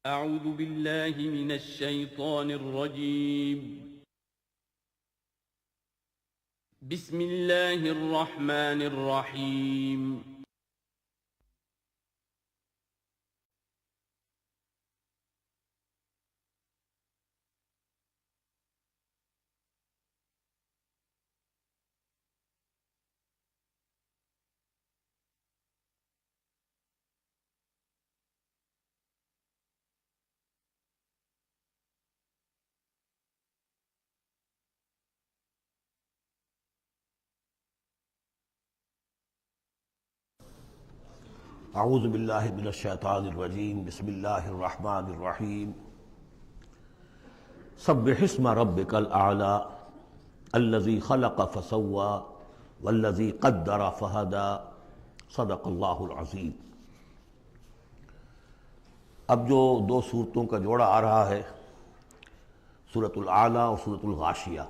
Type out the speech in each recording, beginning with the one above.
اعوذ باللہ من الشیطان الرجیم بسم اللہ الرحمن الرحیم اعوذ باللہ من الشیطان الرجیم بسم اللہ الرحمن الرحیم سبح اسم ربک الاعلی الذی خلق فسوی والذی قدر فہدی صدق اللہ العظیم۔ اب جو دو صورتوں کا جوڑا آ رہا ہے، سورۃ الاعلی اور سورۃ الغاشیہ،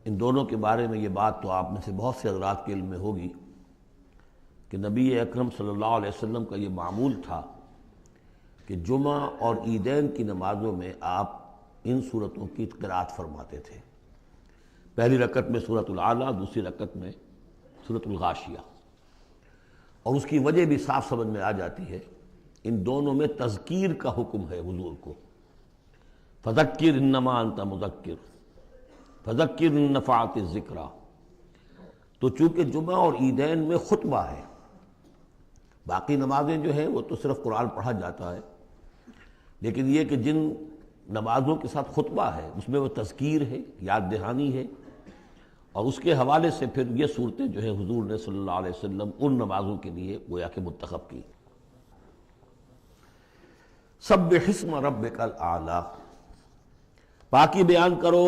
ان دونوں کے بارے میں یہ بات تو آپ میں سے بہت سے حضرات کے علم میں ہوگی کہ نبی اکرم صلی اللہ علیہ وسلم کا یہ معمول تھا کہ جمعہ اور عیدین کی نمازوں میں آپ ان صورتوں کی قرأت فرماتے تھے، پہلی رکعت میں سورۃ الاعلی، دوسری رکعت میں سورۃ الغاشیہ، اور اس کی وجہ بھی صاف سمجھ میں آ جاتی ہے۔ ان دونوں میں تذکیر کا حکم ہے حضور کو، فذکر انما انت مذکر فذکر ان نفعت الذکریٰ۔ تو چونکہ جمعہ اور عیدین میں خطبہ ہے، باقی نمازیں جو ہیں وہ تو صرف قرآن پڑھا جاتا ہے، لیکن یہ کہ جن نمازوں کے ساتھ خطبہ ہے اس میں وہ تذکیر ہے، یاد دہانی ہے، اور اس کے حوالے سے پھر یہ صورتیں جو ہیں حضور نے صلی اللہ علیہ وسلم ان نمازوں کے لیے گویا کہ منتخب کی۔ سبح اسم ربک الاعلی، پاکی بیان کرو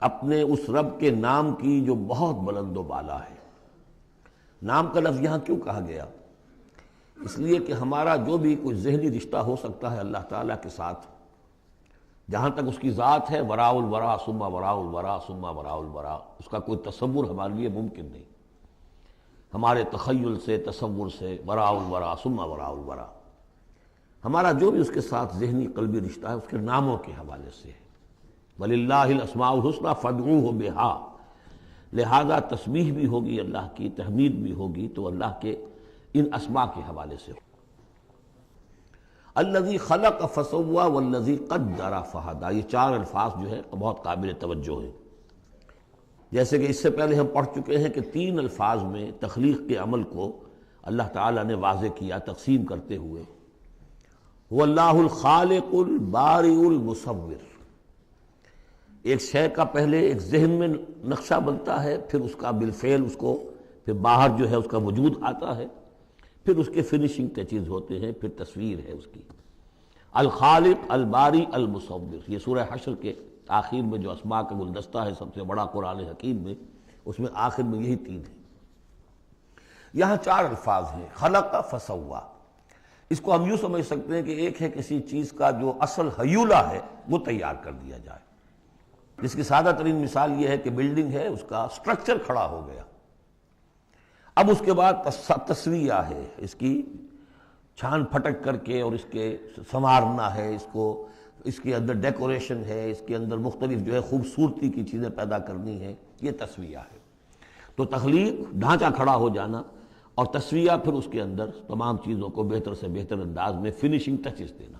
اپنے اس رب کے نام کی جو بہت بلند و بالا ہے۔ نام کا لفظ یہاں کیوں کہا گیا؟ اس لیے کہ ہمارا جو بھی کوئی ذہنی رشتہ ہو سکتا ہے اللہ تعالیٰ کے ساتھ، جہاں تک اس کی ذات ہے، وراء الورا ثم وراء الورا ثم وراء الورا، اس کا کوئی تصور ہمارے لیے ممکن نہیں، ہمارے تخیل سے، تصور سے، وراء الورا ثم وراء الورا، ہمارا جو بھی اس کے ساتھ ذہنی قلبی رشتہ ہے اس کے ناموں کے حوالے سے ہے۔ وَلِلَّهِ الْأَسْمَاءُ الْحُسْنَىٰ فَادْعُوهُ بِهَا، لہذا تسبیح بھی ہوگی اللہ کی، تحمید بھی ہوگی تو اللہ کے ان اسماء کے حوالے سے۔ الذی خلق فسوی والذی قدر فہدی، یہ چار الفاظ جو ہے بہت قابل توجہ ہیں۔ جیسے کہ اس سے پہلے ہم پڑھ چکے ہیں کہ تین الفاظ میں تخلیق کے عمل کو اللہ تعالیٰ نے واضح کیا تقسیم کرتے ہوئے۔ هو اللہ الخالق البارئ المصور، ایک شے کا پہلے ایک ذہن میں نقشہ بنتا ہے، پھر اس کا بالفعل اس کو پھر باہر جو ہے اس کا وجود آتا ہے، پھر اس کے فنشنگ ٹچز ہوتے ہیں، پھر تصویر ہے اس کی۔ الخالق الباری المصور، یہ سورہ حشر کے آخر میں جو اسماء کا گلدستہ ہے سب سے بڑا قرآن حکیم میں، اس میں آخر میں یہی تین ہیں۔ یہاں چار الفاظ ہیں، خلق فسوا۔ اس کو ہم یوں سمجھ سکتے ہیں کہ ایک ہے کسی چیز کا جو اصل حیولہ ہے وہ تیار کر دیا جائے، جس کی سادہ ترین مثال یہ ہے کہ بلڈنگ ہے، اس کا سٹرکچر کھڑا ہو گیا، اب اس کے بعد تسویہ ہے، اس کی چھان پھٹک کر کے اور اس کے سنوارنا ہے، اس کو، اس کے اندر ڈیکوریشن ہے، اس کے اندر مختلف جو ہے خوبصورتی کی چیزیں پیدا کرنی ہے، یہ تسویہ ہے۔ تو تخلیق ڈھانچہ کھڑا ہو جانا، اور تسویہ پھر اس کے اندر تمام چیزوں کو بہتر سے بہتر انداز میں فنشنگ ٹچز دینا۔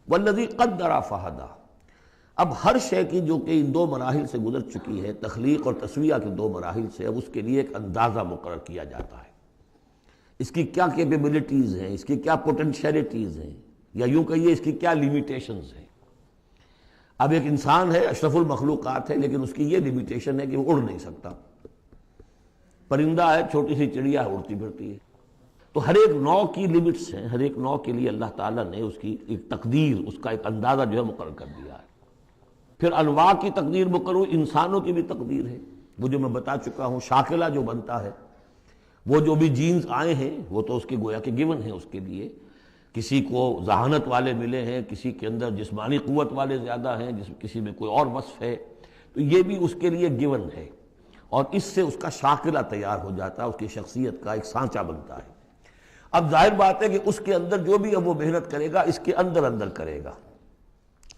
والذی قدر فہدی، اب ہر شے کی جو کہ ان دو مراحل سے گزر چکی ہے، تخلیق اور تسویہ کے دو مراحل سے، اب اس کے لیے ایک اندازہ مقرر کیا جاتا ہے، اس کی کیا کیپیبلٹیز ہیں، اس کی کیا پوٹینشیلٹیز ہیں، یا یوں کہیے اس کی کیا لیمیٹیشنز ہیں۔ اب ایک انسان ہے، اشرف المخلوقات ہے، لیکن اس کی یہ لیمیٹیشن ہے کہ وہ اڑ نہیں سکتا۔ پرندہ ہے، چھوٹی سی چڑیا ہے، اڑتی پھرتی ہے۔ تو ہر ایک نوع کی لیمٹس ہیں، ہر ایک نوع کے لیے اللہ تعالیٰ نے اس کی ایک تقدیر، اس کا ایک اندازہ جو ہے مقرر کر دیا ہے۔ پھر انواع کی تقدیر مقرر، انسانوں کی بھی تقدیر ہے، وہ جو میں بتا چکا ہوں، شاکلہ جو بنتا ہے، وہ جو بھی جینز آئے ہیں وہ تو اس کے گویا کہ گیون ہیں اس کے لیے، کسی کو ذہانت والے ملے ہیں، کسی کے اندر جسمانی قوت والے زیادہ ہیں، کسی میں کوئی اور وصف ہے، تو یہ بھی اس کے لیے گیون ہے، اور اس سے اس کا شاکلہ تیار ہو جاتا ہے، اس کی شخصیت کا ایک سانچہ بنتا ہے۔ اب ظاہر بات ہے کہ اس کے اندر جو بھی اب وہ محنت کرے گا اس کے اندر اندر کرے گا،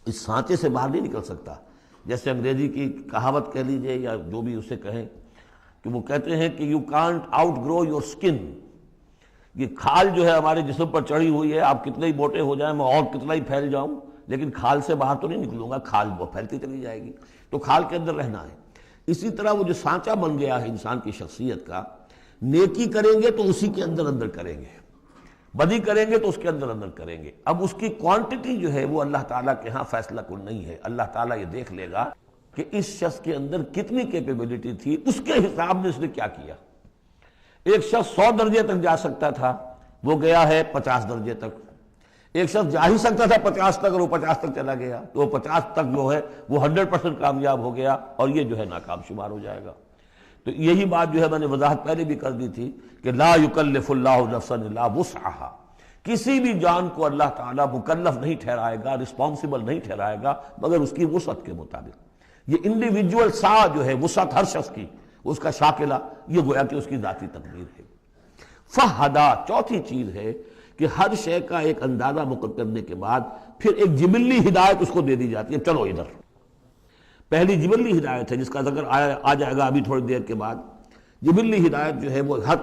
اس سانچے سے باہر نہیں نکل سکتا۔ جیسے انگریزی کی کہاوت کہہ لیجئے یا جو بھی اسے کہیں کہ وہ کہتے ہیں کہ you can't outgrow your skin, یہ کھال جو ہے ہمارے جسم پر چڑھی ہوئی ہے، آپ کتنے ہی موٹے ہو جائیں، میں اور کتنا ہی پھیل جاؤں، لیکن کھال سے باہر تو نہیں نکلوں گا، کھال وہ پھیلتی چلی جائے گی، تو کھال کے اندر رہنا ہے۔ اسی طرح وہ جو سانچہ بن گیا ہے انسان کی شخصیت کا، نیکی کریں گے تو اسی کے اندر اندر کریں گے، بدی کریں گے تو اس کے اندر اندر کریں گے۔ اب اس کی کوانٹٹی جو ہے وہ اللہ تعالیٰ کے ہاں فیصلہ کن نہیں ہے، اللہ تعالیٰ یہ دیکھ لے گا کہ اس شخص کے اندر کتنی کیپیبلٹی تھی، اس کے حساب میں اس نے کیا کیا۔ ایک شخص 100 درجے تک جا سکتا تھا، وہ گیا ہے 50 درجے تک۔ ایک شخص جا ہی سکتا تھا 50 تک اور وہ 50 تک چلا گیا، تو وہ 50 تک جو ہے وہ 100% کامیاب ہو گیا، اور یہ جو ہے ناکام شمار ہو جائے گا۔ تو یہی بات جو ہے میں نے وضاحت پہلے بھی کر دی تھی کہ لا یکلف اللہ نفسا الا وسعہا، کسی بھی جان کو اللہ تعالیٰ مکلف نہیں ٹھہرائے گا، رسپانسبل نہیں ٹھہرائے گا مگر اس کی وسعت کے مطابق۔ یہ انڈیویجول سا جو ہے وسعت ہر شخص کی، اس کا شاکلہ، یہ گویا کہ اس کی ذاتی تقدیر ہے۔ فہدا، چوتھی چیز ہے کہ ہر شے کا ایک اندازہ مقرر کرنے کے بعد پھر ایک جبلی ہدایت اس کو دے دی جاتی ہے، چلو ادھر۔ پہلی جبلی ہدایت ہے جس کا ذکر آ جائے گا ابھی تھوڑی دیر کے بعد۔ جبلی ہدایت جو ہے وہ ہر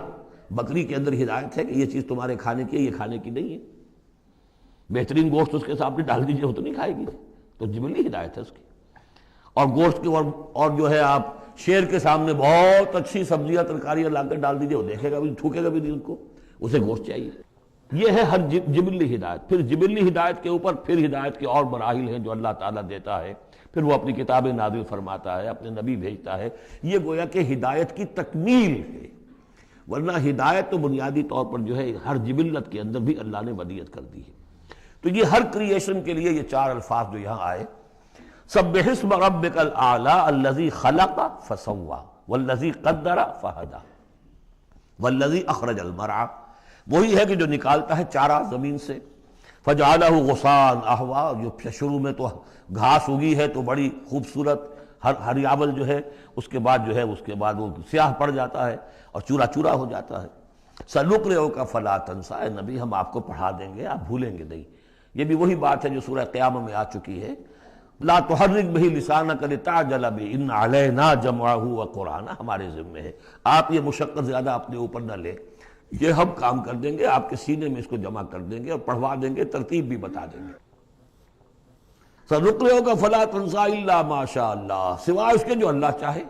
بکری کے اندر ہدایت ہے کہ یہ چیز تمہارے کھانے کی ہے، یہ کھانے کی نہیں ہے۔ بہترین گوشت اس کے سامنے ڈال دیجئے وہ تو نہیں کھائے گی، تو جبلی ہدایت ہے اس کی۔ اور گوشت کے اور جو ہے آپ شیر کے سامنے بہت اچھی سبزیاں ترکاریاں لا کر ڈال دیجئے، وہ دیکھے گا بھی، تھوکے گا بھی نہیں، ان کو اسے گوشت چاہیے۔ یہ ہے ہر جبلی ہدایت۔ پھر جبلی ہدایت کے اوپر پھر ہدایت کے اور مراحل ہیں جو اللہ تعالیٰ دیتا ہے، پھر وہ اپنی کتابیں نازل فرماتا ہے، اپنے نبی بھیجتا ہے۔ یہ گویا کہ ہدایت کی تکمیل ہے، ورنہ ہدایت تو بنیادی طور پر جو ہے ہر جبلت کے اندر بھی اللہ نے ودیت کر دی ہے۔ تو یہ ہر کریشن کے لیے یہ 4 الفاظ جو یہاں آئے، سبح اسم ربک الاعلی الذی خلق فسوی والذی قدر فہدی والذی اخرج المرعی، وہی ہے کہ جو نکالتا ہے چارہ زمین سے، فجعلہ غثاء احوا، جو شروع میں تو گھاس اگی ہے تو بڑی خوبصورت ہریاول جو ہے، اس کے بعد وہ سیاہ پڑ جاتا ہے اور چورا چورا ہو جاتا ہے۔ سنقرئک فلا تنسیٰ، اے نبی ہم آپ کو پڑھا دیں گے، آپ بھولیں گے نہیں۔ یہ بھی وہی بات ہے جو سورہ قیامہ میں آ چکی ہے، لا تحرک بہ لسانک لتعجل بہ ان علینا جمعہ وقرآنہ، ہمارے ذمہ ہے، آپ یہ مشقت زیادہ اپنے اوپر نہ لیں، یہ ہم کام کر دیں گے، آپ کے سینے میں اس کو جمع کر دیں گے اور پڑھوا دیں گے، ترتیب بھی بتا دیں گے۔ سنقرئک فلا تنسیٰ الا ما شاء اللہ، سوائے اس کے جو اللہ چاہے۔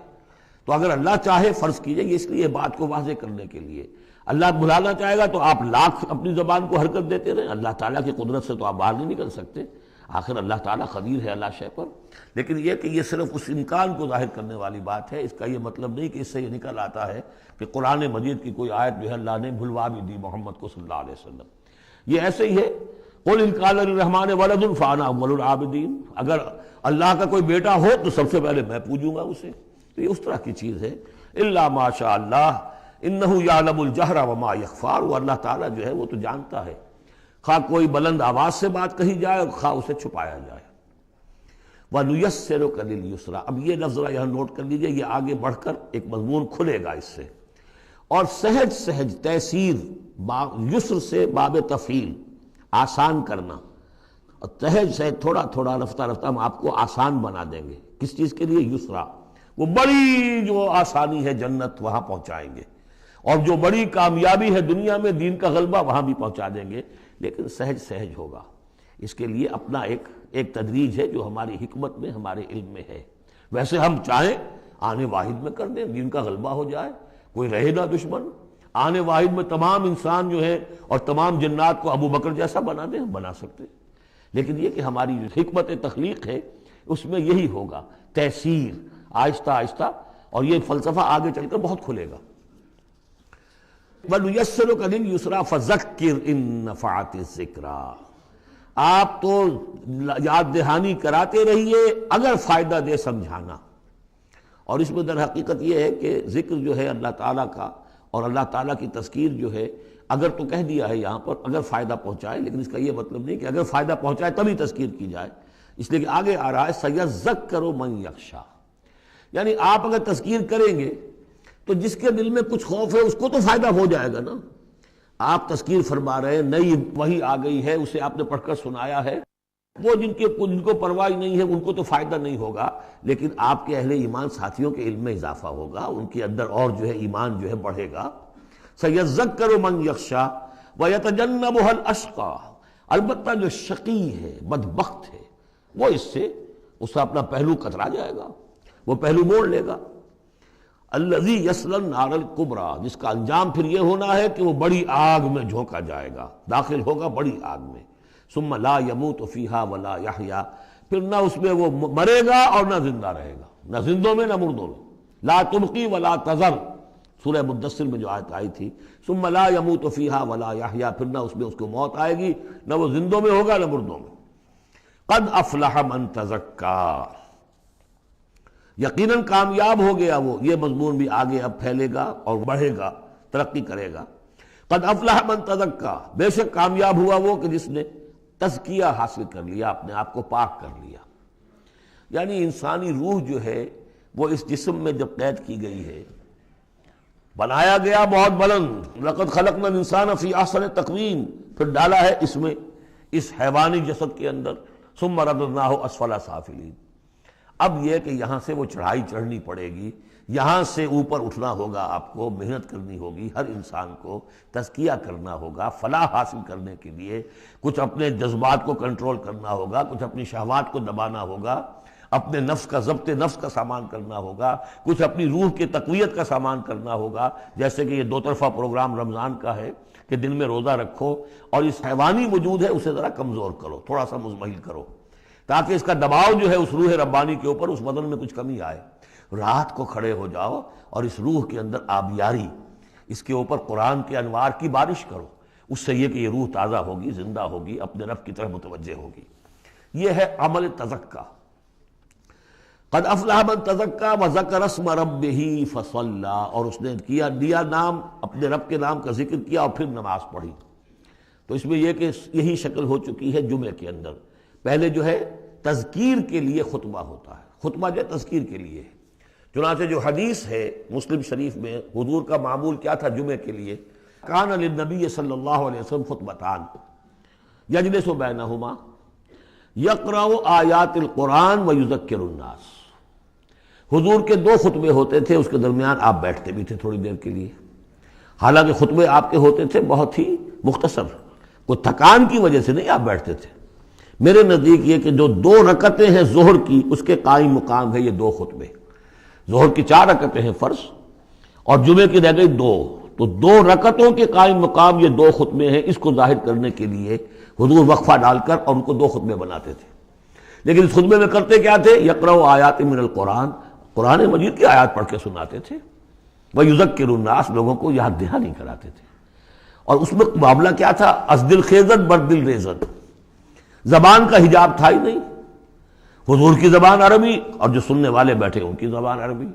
تو اگر اللہ چاہے، فرض کیجئے یہ اس لیے بات کو واضح کرنے کے لیے، اللہ بلانا چاہے گا تو آپ لاکھ اپنی زبان کو حرکت دیتے رہیں، اللہ تعالیٰ کی قدرت سے تو آپ باہر نہیں نکل سکتے، آخر اللہ تعالیٰ قدیر ہے اللہ شے پر۔ لیکن یہ کہ یہ صرف اس امکان کو ظاہر کرنے والی بات ہے، اس کا یہ مطلب نہیں کہ اس سے یہ نکل آتا ہے کہ قرآن مجید کی کوئی آیت جو ہے اللہ نے بھلوا بھی دی محمد کو صلی اللہ علیہ وسلم۔ یہ ایسے ہی ہے، قل ان کان للرحمن ولد فانا اول العابدین، اگر اللہ کا کوئی بیٹا ہو تو سب سے پہلے میں پوجوں گا اسے۔ تو یہ اس طرح کی چیز ہے، الا ما شاء اللہ انہ یعلم الجہر وما یخفی، وہ اللہ تعالیٰ جو ہے وہ تو جانتا ہے، خواہ کوئی بلند آواز سے بات کہی جائے اور خواہ اسے چھپایا جائے۔ وَنُيَسِّرُكَ لِلْيُسْرَىٰ، اب یہ لفظ یہاں نوٹ کر لیجئے، یہ آگے بڑھ کر ایک مضمون کھلے گا اس سے، اور سہج سہج تیسیر، یسر سے باب تفعیل، آسان کرنا، اور سہج سہج تھوڑا تھوڑا رفتہ رفتہ ہم آپ کو آسان بنا دیں گے۔ کس چیز کے لیے؟ یسرا، وہ بڑی جو آسانی ہے جنت وہاں پہنچائیں گے، اور جو بڑی کامیابی ہے دنیا میں دین کا غلبہ وہاں بھی پہنچا دیں گے، لیکن سہج سہج ہوگا۔ اس کے لیے اپنا ایک تدریج ہے جو ہماری حکمت میں، ہمارے علم میں ہے۔ ویسے ہم چاہیں آنے واحد میں کر دیں، دین کا غلبہ ہو جائے، کوئی رہے نہ دشمن، آنے واحد میں تمام انسان جو ہے اور تمام جنات کو ابو بکر جیسا بنا دیں، ہم بنا سکتے ہیں، لیکن یہ کہ ہماری حکمت تخلیق ہے اس میں یہی ہوگا، تیسیر، آہستہ آہستہ، اور یہ فلسفہ آگے چل کر بہت کھلے گا۔ وَنُيَسِّرُكَ لِلْيُسْرَىٰ فَذَكِّرْ إِن نَّفَعَتِ الذِّكْرَىٰ، آپ تو یاد دہانی کراتے رہیے اگر فائدہ دے سمجھانا۔ اور اس میں در حقیقت یہ ہے کہ ذکر جو ہے اللہ تعالیٰ کا اور اللہ تعالیٰ کی تذکیر جو ہے، اگر تو کہہ دیا ہے یہاں پر اگر فائدہ پہنچائے، لیکن اس کا یہ مطلب نہیں کہ اگر فائدہ پہنچائے تبھی تذکیر کی جائے، اس لیے کہ آگے آ رہا ہے سَيَذَّكَّرُ مَن يَخْشَىٰ، یعنی آپ اگر تذکیر کریں گے تو جس کے دل میں کچھ خوف ہے اس کو تو فائدہ ہو جائے گا نا، آپ تذکیر فرما رہے ہیں، نئی وحی آ گئی ہے، اسے آپ نے پڑھ کر سنایا ہے، وہ جن کو پرواہ نہیں ہے ان کو تو فائدہ نہیں ہوگا، لیکن آپ کے اہل ایمان ساتھیوں کے علم میں اضافہ ہوگا، ان کے اندر اور جو ہے ایمان جو ہے بڑھے گا۔ سَيَذَّكَّرُ مَن يَخْشَىٰ وَيَتَجَنَّبُهَا الْأَشْقَىٰ، البتہ جو شقی ہے، بدبخت ہے، وہ اس کا اپنا پہلو کترا جائے گا، وہ پہلو موڑ لے گا۔ الذی یصلی النار الکبریٰ، جس کا انجام پھر یہ ہونا ہے کہ وہ بڑی آگ میں جھونکا جائے گا، داخل ہوگا بڑی آگ میں۔ ثم لا یموت فیہا ولا یحییٰ، پھر نہ اس میں وہ مرے گا اور نہ زندہ رہے گا، نہ زندوں میں نہ مردوں میں۔ لا تبقی ولا تذر، سورہ مدثر میں جو آیت آئی تھی، ثم لا یموت فیہا ولا یحییٰ، پھر نہ اس میں اس کو موت آئے گی، نہ وہ زندوں میں ہوگا نہ مردوں میں۔ قد افلح من تزکیٰ، یقیناً کامیاب ہو گیا وہ، یہ مضمون بھی آگے اب پھیلے گا اور بڑھے گا، ترقی کرے گا۔ قد افلح من تزکیٰ، بے شک کامیاب ہوا وہ کہ جس نے تزکیہ حاصل کر لیا، اپنے آپ کو پاک کر لیا۔ یعنی انسانی روح جو ہے وہ اس جسم میں جب قید کی گئی ہے، بنایا گیا بہت بلند، لقد خلقنا الانسان فی احسن تقویم، پھر ڈالا ہے اس میں، اس حیوانی جسد کے اندر، ثم رددناہ اسفل سافلین۔ اب یہ کہ یہاں سے وہ چڑھائی چڑھنی پڑے گی، یہاں سے اوپر اٹھنا ہوگا، آپ کو محنت کرنی ہوگی، ہر انسان کو تزکیہ کرنا ہوگا، فلاح حاصل کرنے کے لیے کچھ اپنے جذبات کو کنٹرول کرنا ہوگا، کچھ اپنی شہوات کو دبانا ہوگا، اپنے نفس کا ضبط نفس کا سامان کرنا ہوگا، کچھ اپنی روح کی تقویت کا سامان کرنا ہوگا، جیسے کہ یہ دو طرفہ پروگرام رمضان کا ہے کہ دن میں روزہ رکھو اور اس حیوانی وجود ہے اسے ذرا کمزور کرو، تھوڑا سا مزمحل کرو، تاکہ اس کا دباؤ جو ہے اس روح ربانی کے اوپر، اس بدن میں کچھ کمی آئے۔ رات کو کھڑے ہو جاؤ اور اس روح کے اندر آبیاری، اس کے اوپر قرآن کے انوار کی بارش کرو، اس سے یہ کہ یہ روح تازہ ہوگی، زندہ ہوگی، اپنے رب کی طرف متوجہ ہوگی۔ یہ ہے عمل تزکیٰ۔ قد افلح من تزکیٰ وذکر اسم ربہ فصلی، اور اس نے دیا نام، اپنے رب کے نام کا ذکر کیا اور پھر نماز پڑھی۔ تو اس میں یہ کہ یہی شکل ہو چکی ہے جمعے کے اندر۔ پہلے جو ہے تذکیر کے لیے خطبہ ہوتا ہے، خطبہ جو ہے تذکیر کے لیے ہے۔ چنانچہ جو حدیث ہے مسلم شریف میں، حضور کا معمول کیا تھا جمعے کے لیے؟ کان للنبی صلی اللہ علیہ وسلم خطبتان یجلس بینہما یقرأ آیات القرآن ویذکر الناس۔ حضور کے دو خطبے ہوتے تھے، اس کے درمیان آپ بیٹھتے بھی تھے تھوڑی دیر کے لیے، حالانکہ خطبے آپ کے ہوتے تھے بہت ہی مختصر، کوئی تھکان کی وجہ سے نہیں آپ بیٹھتے تھے۔ میرے نزدیک یہ کہ جو 2 رکعتیں ہیں ظہر کی، اس کے قائم مقام ہے یہ 2 خطبے۔ ظہر کی 4 رکعتیں ہیں فرض، اور جمعے کی رہ گئی 2، تو 2 رکعتوں کے قائم مقام یہ 2 خطبے ہیں۔ اس کو ظاہر کرنے کے لیے حضور وقفہ ڈال کر اور ان کو 2 خطبے بناتے تھے، لیکن اس خطبے میں کرتے کیا تھے؟ یقرأ آیات من القرآن، قرآن مجید کی آیات پڑھ کے سناتے تھے، ویذکر الناس، لوگوں کو یاد دہانی کراتے تھے۔ اور اس میں معاملہ کیا تھا؟ از دل خیزت بر دل ریزت، زبان کا حجاب تھا ہی نہیں، حضور کی زبان عربی اور جو سننے والے بیٹھے ان کی زبان عربی،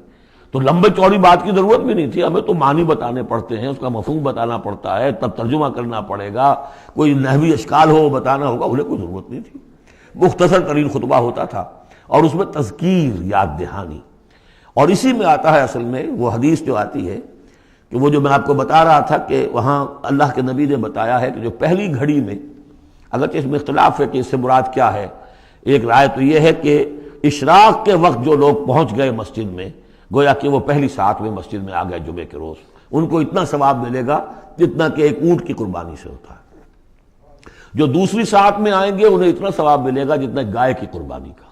تو لمبے چوڑی بات کی ضرورت بھی نہیں تھی، ہمیں تو معنی بتانے پڑتے ہیں، اس کا مفہوم بتانا پڑتا ہے، تب ترجمہ کرنا پڑے گا، کوئی نحوی اشکال ہو وہ بتانا ہوگا، انہیں کوئی ضرورت نہیں تھی، مختصر ترین خطبہ ہوتا تھا، اور اس میں تذکیر، یاد دہانی۔ اور اسی میں آتا ہے اصل میں وہ حدیث جو آتی ہے کہ وہ جو میں آپ کو بتا رہا تھا کہ وہاں اللہ کے نبی نے بتایا ہے کہ جو پہلی گھڑی میں، اگرچہ اس میں اختلاف ہے کہ اس سے مراد کیا ہے، ایک رائے تو یہ ہے کہ اشراق کے وقت جو لوگ پہنچ گئے مسجد میں، گویا کہ وہ پہلی ساعت میں مسجد میں آ گئے جمعے کے روز، ان کو اتنا ثواب ملے گا جتنا کہ ایک اونٹ کی قربانی سے ہوتا ہے۔ جو دوسری ساعت میں آئیں گے انہیں اتنا ثواب ملے گا جتنا ایک گائے کی قربانی کا۔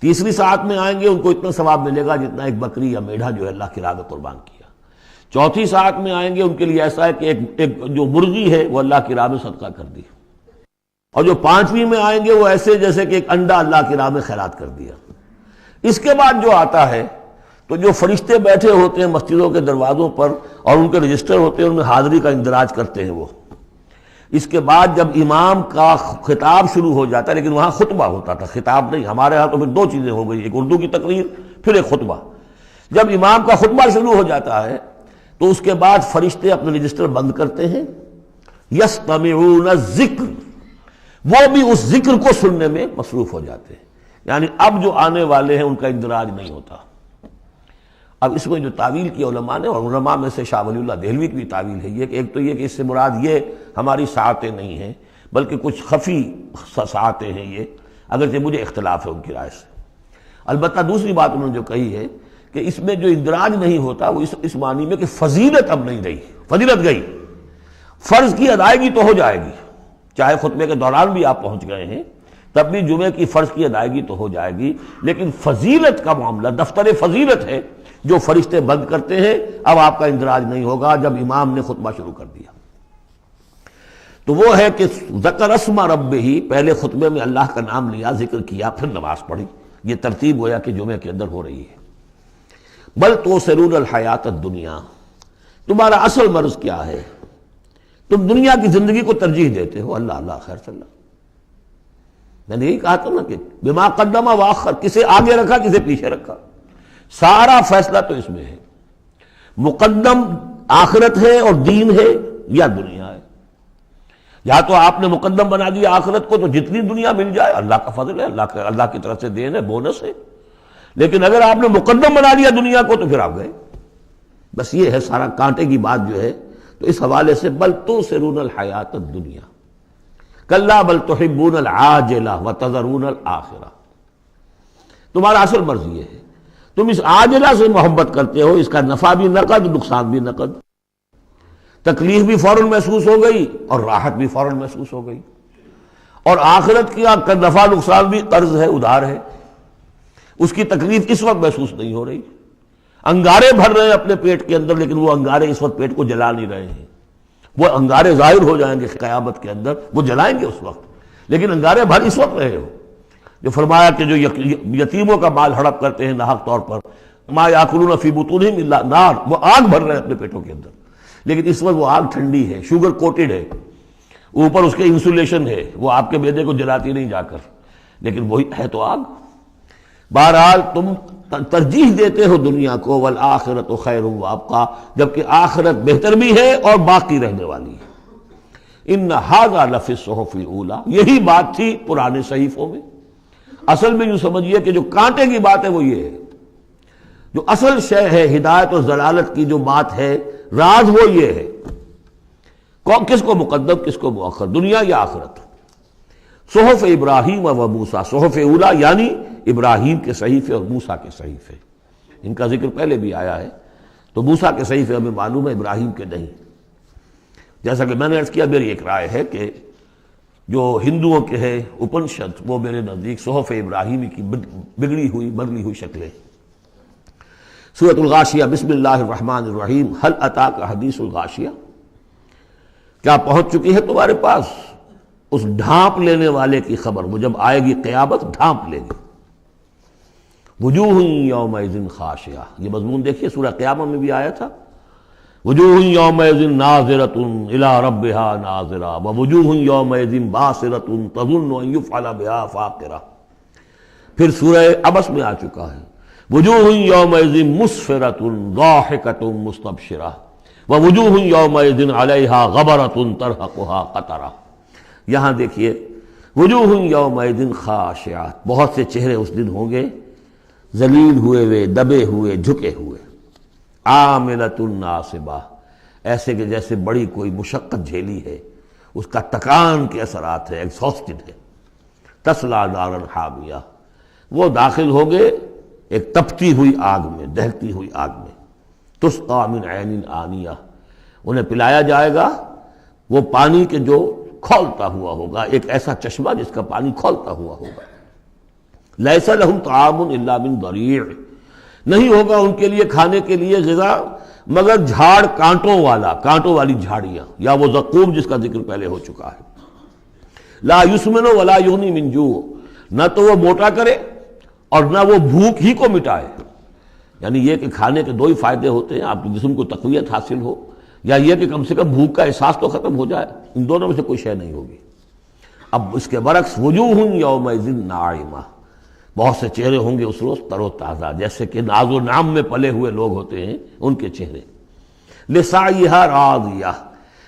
تیسری ساعت میں آئیں گے ان کو اتنا ثواب ملے گا جتنا ایک بکری یا میڑھا جو ہے اللہ کی راہ میں قربان کیا۔ چوتھی ساعت میں آئیں گے ان کے لیے ایسا ہے کہ ایک جو مرغی ہے وہ اللہ کی راہ میں صدقہ کر دی، اور جو 5ویں میں آئیں گے وہ ایسے جیسے کہ ایک انڈا اللہ کی راہ میں خیرات کر دیا۔ اس کے بعد جو آتا ہے تو جو فرشتے بیٹھے ہوتے ہیں مسجدوں کے دروازوں پر اور ان کے رجسٹر ہوتے ہیں، ان میں حاضری کا اندراج کرتے ہیں وہ۔ اس کے بعد جب امام کا خطاب شروع ہو جاتا ہے، لیکن وہاں خطبہ ہوتا تھا، خطاب نہیں، ہمارے ہاں تو پھر 2 چیزیں ہو گئی، ایک اردو کی تقریر پھر ایک خطبہ۔ جب امام کا خطبہ شروع ہو جاتا ہے تو اس کے بعد فرشتے اپنے رجسٹر بند کرتے ہیں، یستمعون الذکر، وہ بھی اس ذکر کو سننے میں مصروف ہو جاتے ہیں، یعنی اب جو آنے والے ہیں ان کا اندراج نہیں ہوتا، اب اس میں جو تعویل کی علماء نے، اور علماء میں سے شاہ ولی اللہ دہلوی کی بھی تعویل ہے یہ کہ ایک تو یہ کہ اس سے مراد یہ ہماری ساعتیں نہیں ہیں بلکہ کچھ خفی ساعتیں ہیں یہ، اگرچہ مجھے اختلاف ہے ان کی رائے سے۔ البتہ دوسری بات انہوں نے جو کہی ہے کہ اس میں جو اندراج نہیں ہوتا وہ اس معنی میں کہ فضیلت اب نہیں رہی، فضیلت گئی، فرض کی ادائیگی تو ہو جائے گی، چاہے خطبے کے دوران بھی آپ پہنچ گئے ہیں تب بھی جمعے کی فرض کی ادائیگی تو ہو جائے گی، لیکن فضیلت کا معاملہ دفتر فضیلت ہے جو فرشتے بند کرتے ہیں، اب آپ کا اندراج نہیں ہوگا جب امام نے خطبہ شروع کر دیا۔ تو وہ ہے کہ ذکر اسم ربہ، پہلے خطبے میں اللہ کا نام لیا، ذکر کیا، پھر نماز پڑھی، یہ ترتیب گویا کہ جمعے کے اندر ہو رہی ہے۔ بل تؤثرون الحیات الدنیا، تمہارا اصل مرض کیا ہے؟ تم دنیا کی زندگی کو ترجیح دیتے ہو۔ اللہ اللہ خیر صلی اللہ، میں نے یہی کہا تھا نا کہ بما قدم واخر، کسے آگے رکھا کسے پیچھے رکھا، سارا فیصلہ تو اس میں ہے۔ مقدم آخرت ہے اور دین ہے یا دنیا ہے؟ یا تو آپ نے مقدم بنا دیا آخرت کو تو جتنی دنیا مل جائے اللہ کا فضل ہے، اللہ کی طرف سے دین ہے، بونس ہے، لیکن اگر آپ نے مقدم بنا دیا دنیا کو تو پھر آپ گئے۔ بس یہ ہے سارا کانٹے کی بات جو ہے۔ تو اس حوالے سے بل تؤثرون الحیات الدنیا کلا بل تحبون العاجلہ وتذرون الآخرہ، تمہارا اصل مرض یہ ہے، تم اس عاجلہ سے محبت کرتے ہو، اس کا نفع بھی نقد نقصان بھی نقد، تکلیف بھی فوراً محسوس ہو گئی اور راحت بھی فوراً محسوس ہو گئی، اور آخرت کا نفع نقصان بھی قرض ہے، ادھار ہے، اس کی تکلیف اس وقت محسوس نہیں ہو رہی۔ انگارے بھر رہے ہیں اپنے پیٹ کے اندر لیکن وہ انگارے اس وقت پیٹ کو جلا نہیں رہے ہیں، وہ انگارے ظاہر ہو جائیں گے قیامت کے اندر، وہ جلائیں گے اس وقت، لیکن انگارے بھر اس وقت رہے ہو۔ جو فرمایا کہ جو یتیموں کا مال ہڑپ کرتے ہیں ناحق طور پر، ما یاکلون فی بطونہم الا نار، وہ آگ بھر رہے ہیں اپنے پیٹوں کے اندر، لیکن اس وقت وہ آگ ٹھنڈی ہے، شوگر کوٹڈ ہے، اوپر اس کے انسولیشن ہے، وہ آپ کے معدے کو جلاتی نہیں جا کر، لیکن وہی ہے تو آگ۔ بہرحال تم ترجیح دیتے ہو دنیا کو، والآخرۃ خیر وابقیٰ، جبکہ آخرت بہتر بھی ہے اور باقی رہنے والی ہے۔ ان ھذا لفی الصحف الاولی، یہی بات تھی پرانے صحیفوں میں۔ اصل میں یوں سمجھیے کہ جو کانٹے کی بات ہے وہ یہ ہے، جو اصل شے ہے ہدایت اور ضلالت کی جو بات ہے، راز وہ یہ ہے، کس کو مقدم کس کو مؤخر، دنیا یا آخرت۔ صحف ابراہیم و موسیٰ، صحف اولا یعنی ابراہیم کے صحیفے اور موسیٰ کے صحیفے، ان کا ذکر پہلے بھی آیا ہے، تو موسیٰ کے صحیفے ہمیں معلوم ہے، ابراہیم کے نہیں۔ جیسا کہ میں نے عرض کیا، میری ایک رائے ہے کہ جو ہندوؤں کے ہے اپنشد، وہ میرے نزدیک صحف ابراہیمی کی بگڑی ہوئی بدلی ہوئی شکلیں۔ سورۃ الغاشیہ، بسم اللہ الرحمن الرحیم، هل اتاک حدیث الغاشیہ، کیا پہنچ چکی ہے تمہارے پاس اس ڈھانپ لینے والے کی خبر، وہ جب آئے گی قیامت ڈھانپ لے گی۔ وجوہ یومئذ خاشعہ، یہ مضمون دیکھیے سورہ قیامہ میں بھی آیا تھا، وجوہ یومئذ ناظرۃ الی ربہا ناظرہ ووجوہ یومئذ باسرۃ تظن ان یفعل بہا فاقرہ۔ پھر سورہ عبس میں آ چکا ہے، وجوہ یومئذ مسفرۃ ضاحکۃ مستبشرہ ووجوہ یومئذ علیہا غبرۃ ترہقہا قطرہ۔ یہاں دیکھیے وجوہ یومئذ خاشعہ، بہت سے چہرے اس دن ہوں گے ذلیل ہوئے دبے ہوئے جھکے ہوئے، عاملۃ ناصبہ، ایسے کہ جیسے بڑی کوئی مشقت جھیلی ہے، اس کا تکان کے اثرات ہے، ایگزاسٹڈ ہے۔ تصلیٰ نارا حامیہ، وہ داخل ہوں گے ایک تپتی ہوئی آگ میں، دہتی ہوئی آگ میں۔ تسقیٰ من عین آنیہ، انہیں پلایا جائے گا وہ پانی کے جو کھولتا ہوا ہوگا، ایک ایسا چشمہ جس کا پانی کھولتا ہوا ہوگا۔ لیس لہم طعام الا من ضریع، نہیں ہوگا ان کے لیے کھانے کے لیے غذا مگر جھاڑ کانٹوں والی جھاڑیاں، یا وہ زقوم جس کا ذکر پہلے ہو چکا ہے۔ لا یسمن ولا یغنی من جوع، نہ تو وہ موٹا کرے اور نہ وہ بھوک ہی کو مٹائے، یعنی یہ کہ کھانے کے دو ہی فائدے ہوتے ہیں، آپ کے جسم کو تقویت حاصل ہو، یا یہ کہ کم سے کم بھوک کا احساس تو ختم ہو جائے، ان دونوں میں سے کوئی شے نہیں ہوگی۔ اب اس کے برعکس وجوہ یومئذ ناعمہ، بہت سے چہرے ہوں گے اس روز تر و تازہ، جیسے کہ ناز و نعم میں پلے ہوئے لوگ ہوتے ہیں ان کے چہرے۔ لسعیہا راضیہ،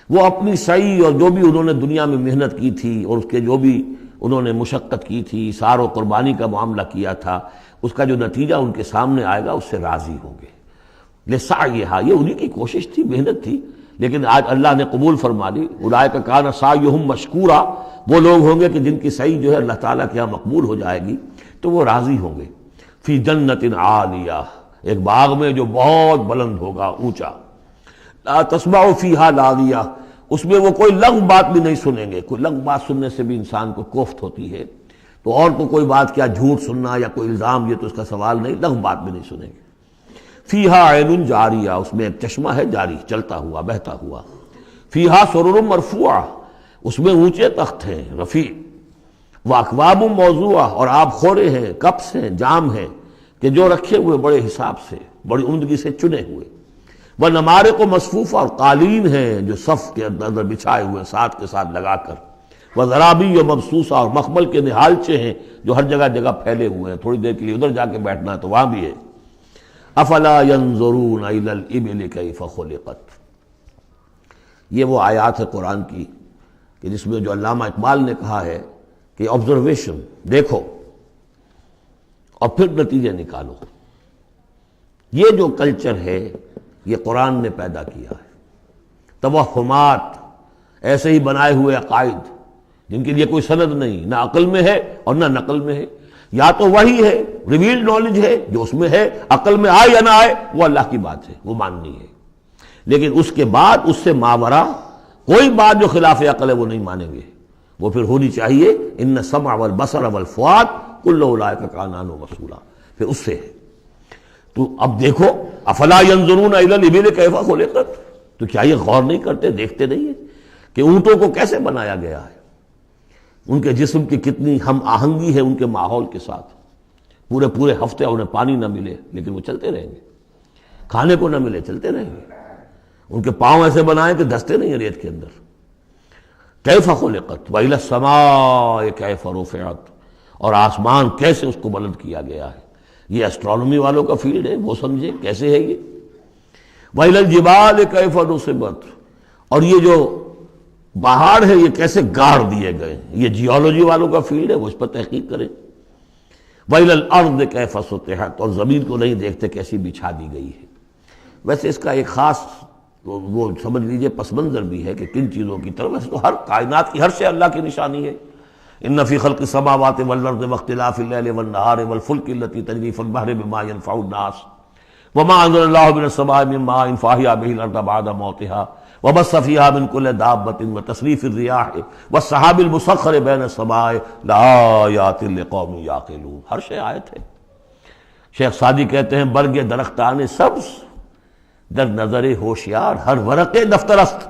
وہ اپنی سعی اور جو بھی انہوں نے دنیا میں محنت کی تھی اور اس کے جو بھی انہوں نے مشقت کی تھی، اثار و قربانی کا معاملہ کیا تھا، اس کا جو نتیجہ ان کے سامنے آئے گا اس سے راضی ہوں گے۔ لسعیہا، یہ انہی کی کوشش تھی، محنت تھی، لیکن آج اللہ نے قبول فرما لی۔ اولئک کان سعیہم مشکورا، وہ لوگ ہوں گے کہ جن کی سعی جو ہے اللہ تعالیٰ کے یہاں مقبول ہو جائے گی تو وہ راضی ہوں گے۔ فی جنت عالیہ، ایک باغ میں جو بہت بلند ہوگا، اونچا۔ لا تسمع فیہا لاغیہ، اس میں وہ کوئی لغو بات بھی نہیں سنیں گے۔ کوئی لغو بات سننے سے بھی انسان کو کوفت ہوتی ہے، تو اور تو کوئی بات کیا جھوٹ سننا یا کوئی الزام، یہ تو اس کا سوال نہیں، لغو بات بھی نہیں سنیں گے۔ فیہا عین جاریہ، اس میں ایک چشمہ ہے جاری، چلتا ہوا، بہتا ہوا۔ فیہا سرر مرفوعہ، اس میں اونچے تخت ہیں رفیع۔ واکواب موضوعہ، اور آب خورے ہیں، کپس ہیں، جام ہیں کہ جو رکھے ہوئے بڑے حساب سے، بڑی عمدگی سے چنے ہوئے۔ ونمارق مصفوفہ، اور قالین ہیں جو صف کے اندر بچھائے ہوئے ساتھ کے ساتھ لگا کر۔ وزرابی مبسوسہ، اور مخمل کے نہالچے ہیں جو ہر جگہ جگہ پھیلے ہوئے ہیں، تھوڑی دیر کے لیے ادھر جا کے بیٹھنا ہے تو وہاں بھی ہے۔ افلا ينظرون الى الابل كيف خلقت، یہ وہ آیات ہے قرآن کی کہ جس میں جو علامہ اقبال نے کہا ہے کہ آبزرویشن، دیکھو اور پھر نتیجے نکالو۔ یہ جو کلچر ہے یہ قرآن نے پیدا کیا ہے۔ توہمات، ایسے ہی بنائے ہوئے عقائد جن کے لیے کوئی سند نہیں، نہ عقل میں ہے اور نہ نقل میں ہے۔ یا تو وہی ہے، ریویلڈ نالج ہے جو اس میں ہے، عقل میں آئے یا نہ آئے وہ اللہ کی بات ہے، وہ ماننی ہے، لیکن اس کے بعد اس سے ماورا کوئی بات جو خلاف عقل ہے وہ نہیں مانیں گے۔ وہ پھر ہونی چاہیے ان السمع والبصر والفؤاد کل اولئک کان عنہ مسئولا، پھر اس سے ہے۔ تو اب دیکھو، افلا ينظرون الى الابل كيف خلقت، تو کیا یہ غور نہیں کرتے، دیکھتے نہیں ہیں کہ اونٹوں کو کیسے بنایا گیا ہے، ان کے جسم کی کتنی ہم آہنگی ہے ان کے ماحول کے ساتھ۔ پورے پورے ہفتے انہیں پانی نہ ملے لیکن وہ چلتے رہیں گے، کھانے کو نہ ملے چلتے رہیں گے۔ ان کے پاؤں ایسے بنائیں کہ دھستے نہیں ہیں ریت کے اندر۔ کیف خلقت وإلی السماء کیف رفعت، اور آسمان کیسے اس کو بلند کیا گیا ہے۔ یہ اسٹرانومی والوں کا فیلڈ ہے، وہ سمجھے کیسے ہے یہ۔ وإلی الجبال کیف نصبت، اور یہ جو پہاڑ ہے یہ کیسے گاڑ دیے گئے، یہ جیولوجی والوں کا فیلڈ ہے، وہ اس پر تحقیق کریں۔ وإلی الارض کیف سطحت، اور زمین کو نہیں دیکھتے کیسی بچھا دی گئی ہے۔ ویسے اس کا ایک خاص وہ سمجھ لیجئے پس منظر بھی ہے کہ کن چیزوں کی طرف، ویسے تو ہر کائنات کی ہر شے اللہ کی نشانی ہے۔ ان فی خلق السماوات والارض واختلاف اللیل والنہار والفلک التی تجری فی البحر بما ينفع الناس وما انزل اللہ من السماء من ماء فاحیا به الارض بعد موتها وبث فيها من كل دابة وتصريف الرياح والسحاب المسخر بين السماء لآیات لقوم یعقلون، ہر شے آیت ہے۔ شیخ سعدی کہتے ہیں برگ درختان سبز در نظر ہوشیار، ہر ورق دفترست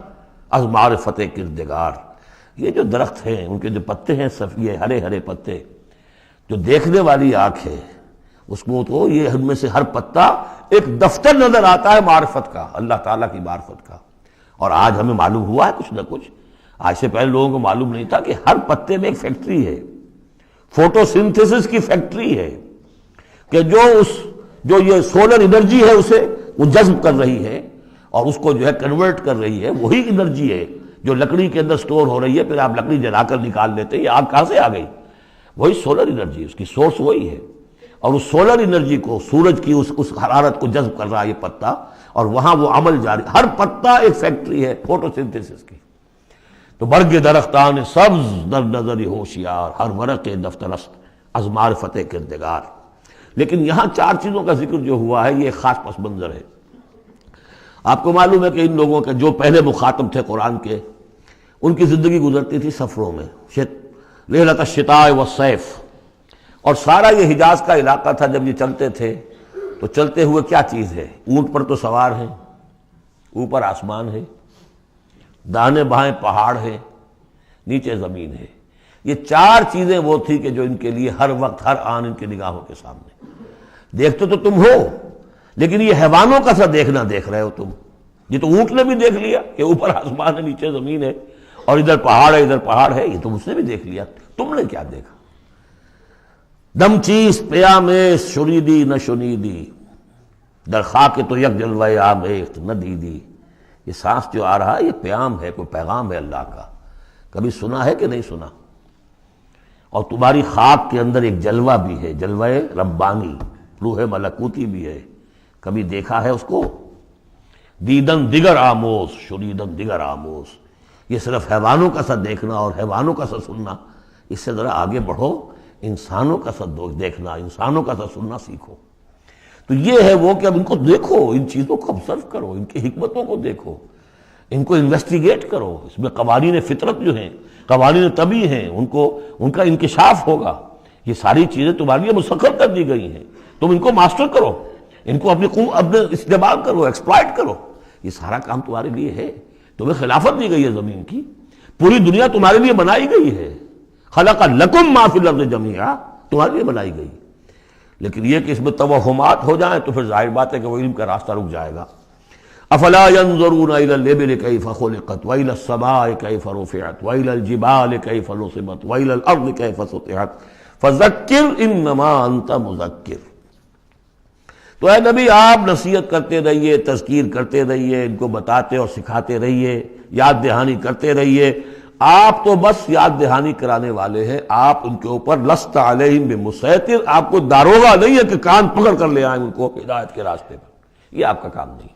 از معرفت کردگار۔ یہ جو درخت ہیں ان کے جو پتے ہیں سفید ہرے ہرے پتے، جو دیکھنے والی آنکھ ہے اس کو تو یہ ان میں سے ہر پتا ایک دفتر نظر آتا ہے معرفت کا، اللہ تعالیٰ کی معرفت کا۔ اور آج ہمیں معلوم ہوا ہے کچھ نہ کچھ، آج سے پہلے لوگوں کو معلوم نہیں تھا کہ ہر پتے میں ایک فیکٹری ہے، فوٹو سنتھسس کی فیکٹری ہے، کہ جو یہ سولر انرجی ہے اسے وہ جذب کر رہی ہے اور اس کو جو ہے کنورٹ کر رہی ہے، وہی انرجی ہے جو لکڑی کے اندر سٹور ہو رہی ہے، پھر آپ لکڑی جلا کر نکال لیتے ہیں، یہ آگ کہاں سے آ گئی؟ وہی سولر انرجی، اس کی سورس وہی ہے، اور اس سولر انرجی کو، سورج کی اس حرارت کو جذب کر رہا ہے یہ پتا، اور وہاں وہ عمل جاری، ہر پتا ایک فیکٹری ہے فوٹو سنتھسس کی۔ تو برگ درختان سبز در نظر ہوشیار، ہر ورق دفترست از معرفت کردگار۔ لیکن یہاں چار چیزوں کا ذکر جو ہوا ہے یہ ایک خاص پس منظر ہے۔ آپ کو معلوم ہے کہ ان لوگوں کے جو پہلے مخاطب تھے قرآن کے، ان کی زندگی گزرتی تھی سفروں میں، لیلۃ الشتاء والصیف، اور سارا یہ حجاز کا علاقہ تھا جب یہ چلتے تھے تو چلتے ہوئے کیا چیز ہے؟ اونٹ پر تو سوار ہیں، اوپر آسمان ہے، داہنے بائیں پہاڑ ہے، نیچے زمین ہے۔ یہ چار چیزیں وہ تھی کہ جو ان کے لیے ہر وقت ہر آن ان کی نگاہوں کے سامنے۔ دیکھتے تو تم ہو لیکن یہ حیوانوں کا سا دیکھنا دیکھ رہے ہو تم۔ یہ تو اونٹ نے بھی دیکھ لیا کہ اوپر آسمان ہے نیچے زمین ہے اور ادھر پہاڑ ہے ادھر پہاڑ ہے، یہ تو اس نے بھی دیکھ لیا، تم نے کیا دیکھا؟ دم چیز پیامِ شنیدی نہ شنیدی در خاک تو یک جلوہ آمیخت نہ دیدی۔ یہ سانس جو آ رہا ہے یہ پیام ہے، کوئی پیغام ہے اللہ کا، کبھی سنا ہے کہ نہیں سنا؟ اور تمہاری خاک کے اندر ایک جلوہ بھی ہے، جلوہ ربانی، روح ملکوتی بھی ہے، کبھی دیکھا ہے اس کو؟ دیدن دیگر آموز شریدن دیگر آموز. یہ صرف حیوانوں کا سا دیکھنا اور حیوانوں کا سا سننا، اس سے ذرا آگے بڑھو، انسانوں کا سا دیکھنا، انسانوں کا سا سننا سیکھو. تو یہ ہے وہ کہ اب ان کو دیکھو، ان چیزوں کو آبزرو کرو، ان کی حکمتوں کو دیکھو، ان کو انویسٹیگیٹ کرو. اس میں قوانین فطرت جو ہیں، قوانین طبیعی ہیں، ان کا انکشاف ہوگا. یہ ساری چیزیں تمہارے لیے مسخر کر دی گئی ہیں، تم ان کو ماسٹر کرو، ان کو اپنے استعمال کرو، ایکسپلائٹ کرو. یہ سارا کام تمہارے لیے ہے. تمہیں خلافت دی گئی ہے زمین کی، پوری دنیا تمہارے لیے بنائی گئی ہے. خلق لکم ما فی الارض جمیعا، تمہارے لیے بنائی گئی. لیکن یہ کہ اس میں توہمات ہو جائیں تو پھر ظاہر بات ہے کہ وہ علم کا راستہ رک جائے گا. افلا ينظرون الى الابل كيف خلقت والى السماء كيف رفعت والى الجبال كيف نصبت والى الارض كيف سطحت فذكر انما انت مذکر. تو اے نبی آپ نصیحت کرتے رہیے، تذکیر کرتے رہیے، ان کو بتاتے اور سکھاتے رہیے، یاد دہانی کرتے رہیے. آپ تو بس یاد دہانی کرانے والے ہیں، آپ ان کے اوپر لست علیہم بمسیطر، آپ کو داروغہ نہیں ہے کہ کان پکڑ کر لے آئیں ان کو ہدایت کے راستے پر. یہ آپ کا کام نہیں.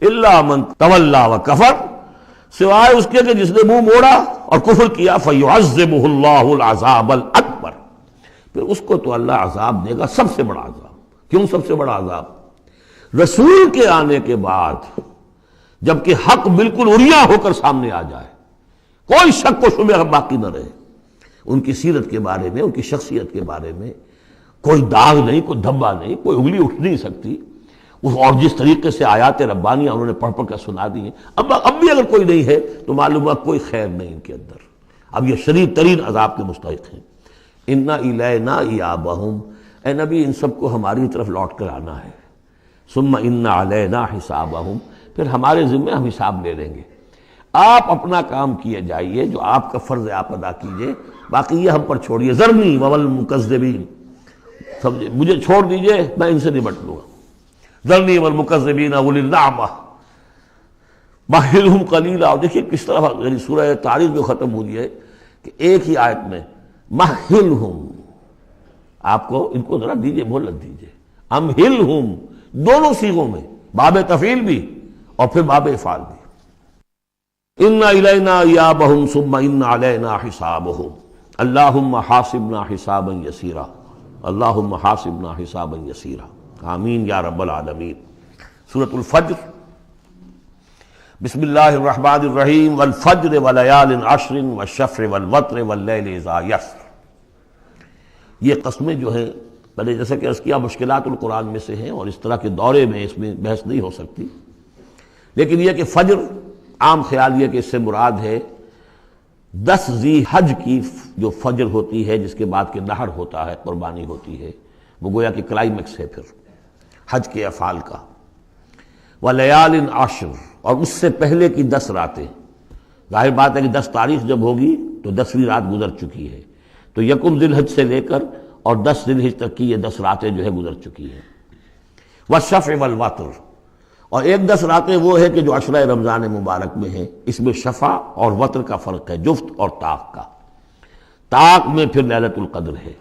الا من تولا وکفر، سوائے اس کے کہ جس نے منہ موڑا اور کفر کیا، فیعذبہ اللہ العذاب الاکبر، پھر اس کو تو اللہ عذاب دے گا، سب سے بڑا عذاب. کیوں سب سے بڑا عذاب؟ رسول کے آنے کے بعد جبکہ حق بالکل عریاں ہو کر سامنے آ جائے، کوئی شک و شبہ باقی نہ رہے، ان کی سیرت کے بارے میں، ان کی شخصیت کے بارے میں کوئی داغ نہیں، کوئی دھبا نہیں، کوئی انگلی اٹھ نہیں سکتی. اور جس طریقے سے آیات ربانیہ انہوں نے پڑھ پڑھ کر سنا دی ہیں، اب بھی اگر کوئی نہیں ہے تو معلوم ہوا کوئی خیر نہیں ان کے اندر. اب یہ شدید ترین عذاب کے مستحق ہیں. انا الینا ایابہم، اے نبی ان سب کو ہماری طرف لوٹ کر آنا ہے. ثم ان علینا حسابہم، پھر ہمارے ذمہ ہم حساب لے لیں گے. آپ اپنا کام کیے جائیے، جو آپ کا فرض ہے آپ ادا کیجئے، باقی یہ ہم پر چھوڑیے. ذرنی والمکذبین، سمجھے، مجھے چھوڑ دیجئے، میں ان سے نمٹ لوں گا. ذرنی والمکذبین اولی النعمہ مہلہم قلیلا. اور دیکھیے کس طرح یعنی سورہ تاریخ جو ختم ہوئی ہے کہ ایک ہی آیت میں مہلہم، آپ کو ان کو ذرا دیجئے، مہلت دیجئے. امہلہم دونوں صیغوں میں، باب تفعیل بھی اور پھر باب افعال بھی. ان الینا ایابہم ثم ان علینا حسابہم اللہم حاسبنا حسابا یسیرا اللہم حاسبنا حسابا یسیرا. آمین یا رب العالمین. سورۃ الفجر. بسم اللہ الرحمن الرحیم. والفجر ولیال عشر والشفع والوتر واللیل اذا یسر. یہ قسمیں جو ہیں، پہلے جیسا کہ عرض کیا مشکلات القرآن میں سے ہیں اور اس طرح کے دورے میں اس میں بحث نہیں ہو سکتی، لیکن یہ کہ فجر، عام خیال یہ کہ اس سے مراد ہے 10 ذی حج کی جو فجر ہوتی ہے، جس کے بعد کہ نحر ہوتا ہے، قربانی ہوتی ہے، وہ گویا کہ کلائمیکس ہے پھر حج کے افعال کا. ولیال عشر، اور اس سے پہلے کی 10 راتیں. ظاہر بات ہے کہ 10 تاریخ جب ہوگی تو 10ویں رات گزر چکی ہے، تو یکم ذی الحج سے لے کر اور 10 ذی الحج تک کی یہ 10 راتیں جو ہے گزر چکی ہیں. والشفع والوتر، اور ایک 10 راتیں وہ ہے کہ جو عشرہ رمضان مبارک میں ہیں، اس میں شفع اور وتر کا فرق ہے، جفت اور طاق کا. طاق میں پھر لیلۃ القدر ہے.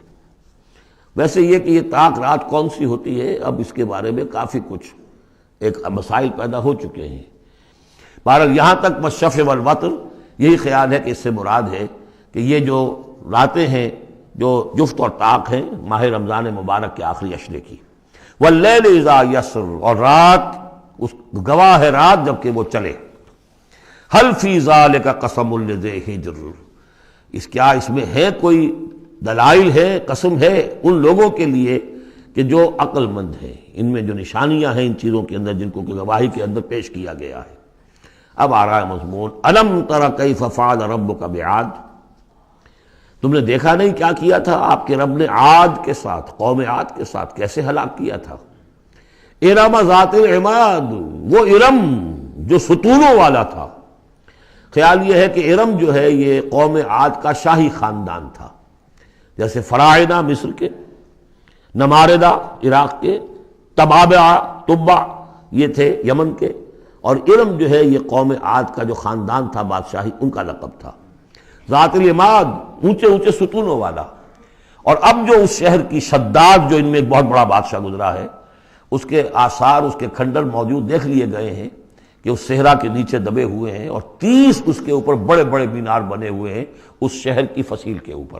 ویسے یہ کہ یہ طاق رات کون سی ہوتی ہے، اب اس کے بارے میں کافی کچھ ایک مسائل پیدا ہو چکے ہیں. بہرحال یہاں تک والشفع والوتر یہی خیال ہے کہ اس سے مراد ہے کہ یہ جو راتیں ہیں جو جفت اور طاق ہیں ماہ رمضان مبارک کے آخری عشرے کی. واللیل اذا یسر، اور رات، اس گواہ ہے رات جب کہ وہ چلے. حل فی ذالک قسم لذی حجر، کیا اس میں ہے کوئی دلائل ہے، قسم ہے ان لوگوں کے لیے کہ جو عقل مند ہیں، ان میں جو نشانیاں ہیں ان چیزوں کے اندر جن کو کہ گواہی کے اندر پیش کیا گیا ہے. اب آ رہا ہے مضمون. الم تر کیف فعل ربک بعاد، تم نے دیکھا نہیں کیا کیا تھا آپ کے رب نے عاد کے ساتھ، قوم عاد کے ساتھ کیسے ہلاک کیا تھا. ارم ذات العماد، وہ ارم جو ستونوں والا تھا. خیال یہ ہے کہ ارم جو ہے یہ قوم عاد کا شاہی خاندان تھا، جیسے فراعنہ مصر کے، نماردہ عراق کے، تبع یہ تھے یمن کے، اور ارم جو ہے یہ قوم عاد کا جو خاندان تھا بادشاہی، ان کا لقب تھا. ذات العماد، اونچے اونچے ستونوں والا. اور اب جو اس شہر کی شداد جو ان میں ایک بہت بڑا بادشاہ گزرا ہے، اس کے آثار، اس کے کھنڈر موجود دیکھ لیے گئے ہیں کہ اس صحرا کے نیچے دبے ہوئے ہیں، اور 30 اس کے اوپر بڑے بڑے مینار بنے ہوئے ہیں اس شہر کی فصیل کے اوپر۔